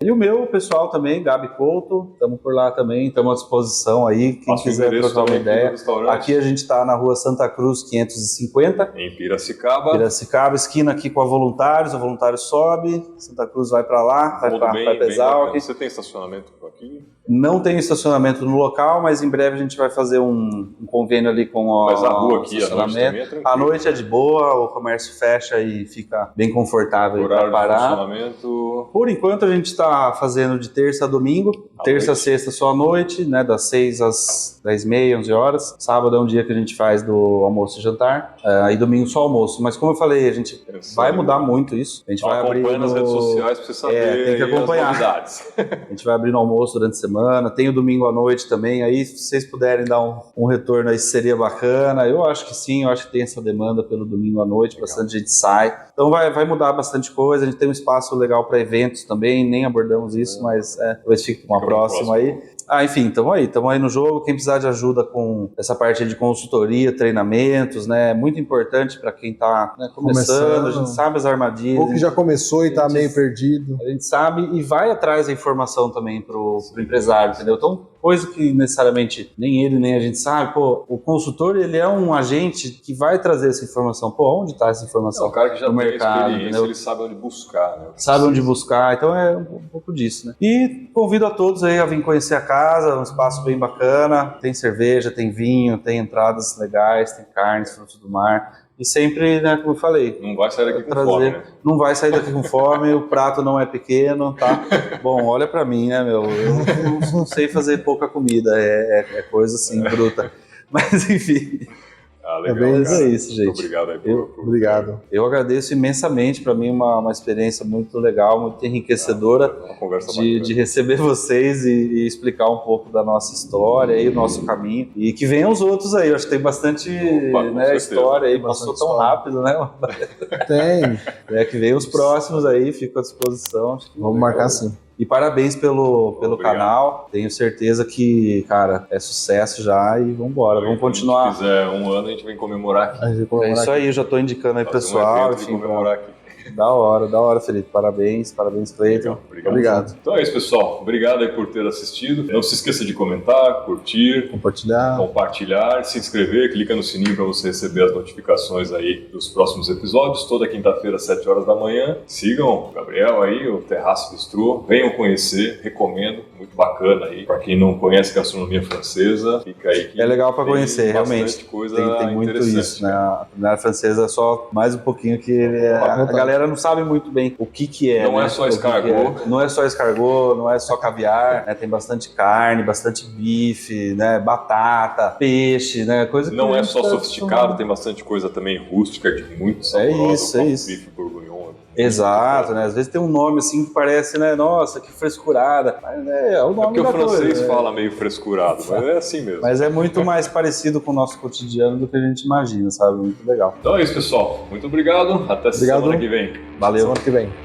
E o meu pessoal também, Gabi Couto, estamos por lá também, estamos à disposição aí, quem quiser trocar uma ideia. Aqui a gente está na rua Santa Cruz 550. Em Piracicaba, esquina aqui com a Voluntários, o Voluntário sobe, Santa Cruz vai para lá, vai para Exalc. Você tem estacionamento por aqui? Não tem estacionamento no local, mas em breve a gente vai fazer um convênio ali com o Mas a rua aqui, estacionamento. À noite é de boa, o comércio fecha e fica bem confortável para parar. Por enquanto a gente está fazendo de terça a domingo, terça a sexta só à noite, né, das 6 às 10h30, 11 horas. Sábado é um dia que a gente faz do almoço e jantar, e domingo só almoço. Mas como eu falei, a gente vai mudar muito isso. A gente vai abrir nas redes sociais para você saber tem que acompanhar. As novidades. A gente vai abrir no almoço durante a semana, tem o domingo à noite também, aí se vocês puderem dar um retorno aí seria bacana. Eu acho que sim, eu acho que tem essa demanda pelo domingo à noite, bastante gente sai. Então vai mudar bastante coisa, a gente tem um espaço legal para eventos também, nem abordamos isso, mas talvez fique uma próxima aí. Enfim, estamos aí no jogo. Quem precisar de ajuda com essa parte de consultoria, treinamentos, né? É muito importante para quem está começando, a gente sabe as armadilhas. Ou que já começou e está meio perdido. A gente sabe e vai atrás da informação também pro empresário, entendeu? Então, coisa que necessariamente nem ele nem a gente sabe, o consultor, ele é um agente que vai trazer essa informação. Onde está essa informação? É o cara que já no tem mercado, experiência, entendeu? ele sabe onde buscar, né? Sabe onde buscar, então é um pouco disso, né? E convido a todos aí a vir conhecer a casa, um espaço bem bacana, tem cerveja, tem vinho, tem entradas legais, tem carnes, frutos do mar. E sempre, né, como eu falei... Não vai sair daqui com fome, né? Não vai sair daqui com fome, o prato não é pequeno, tá? Bom, olha pra mim, né, meu? Eu não sei fazer pouca comida, é coisa assim, bruta. Mas, enfim... legal, mas é isso, gente. Muito obrigado aí Obrigado. Eu agradeço imensamente, para mim uma experiência muito legal, muito enriquecedora de receber vocês e explicar um pouco da nossa história e o nosso caminho. E que venham os outros aí, eu acho que tem bastante história aí, passou tão rápido, né? Tem. Que venham os próximos aí, fico à disposição. Vamos marcar sim. E parabéns pelo Obrigado. canal. Tenho certeza que, cara, é sucesso já e vambora. Vamos continuar. Se fizer um ano, a gente vem comemorar aqui. É isso aí, eu já tô indicando aí, Fazer pessoal. um evento e comemorar aqui. Da hora, Felipe. Parabéns, Cleiton. Obrigado. Então é isso, pessoal. Obrigado aí por ter assistido. Não se esqueça de comentar, curtir, compartilhar, se inscrever, clica no sininho para você receber as notificações aí dos próximos episódios. Toda quinta-feira, às 7 horas da manhã. Sigam o Gabriel aí, o Terraço Bistrô. Venham conhecer, recomendo. Muito bacana aí. Para quem não conhece gastronomia francesa, fica aí que é legal para conhecer, realmente. Coisa tem muito isso, né? A culinária francesa é só mais um pouquinho que a galera não sabe muito bem o que é. Não né? é só escargot. Não é só escargot, não é só caviar, né? Tem bastante carne, bastante bife, né? Batata, peixe, né? Coisa que não é só sofisticado, tem bastante coisa também rústica, de muito saborosa. É isso. Bife bourguignon. Exato, né? Às vezes tem um nome assim que parece, né? Nossa, que frescurada. Mas é o nome porque da o francês coisa, fala meio frescurado, mas é assim mesmo. Mas é muito mais parecido com o nosso cotidiano do que a gente imagina, sabe? Muito legal. Então é isso, pessoal. Muito obrigado. Até semana que vem. Valeu. Semana que vem.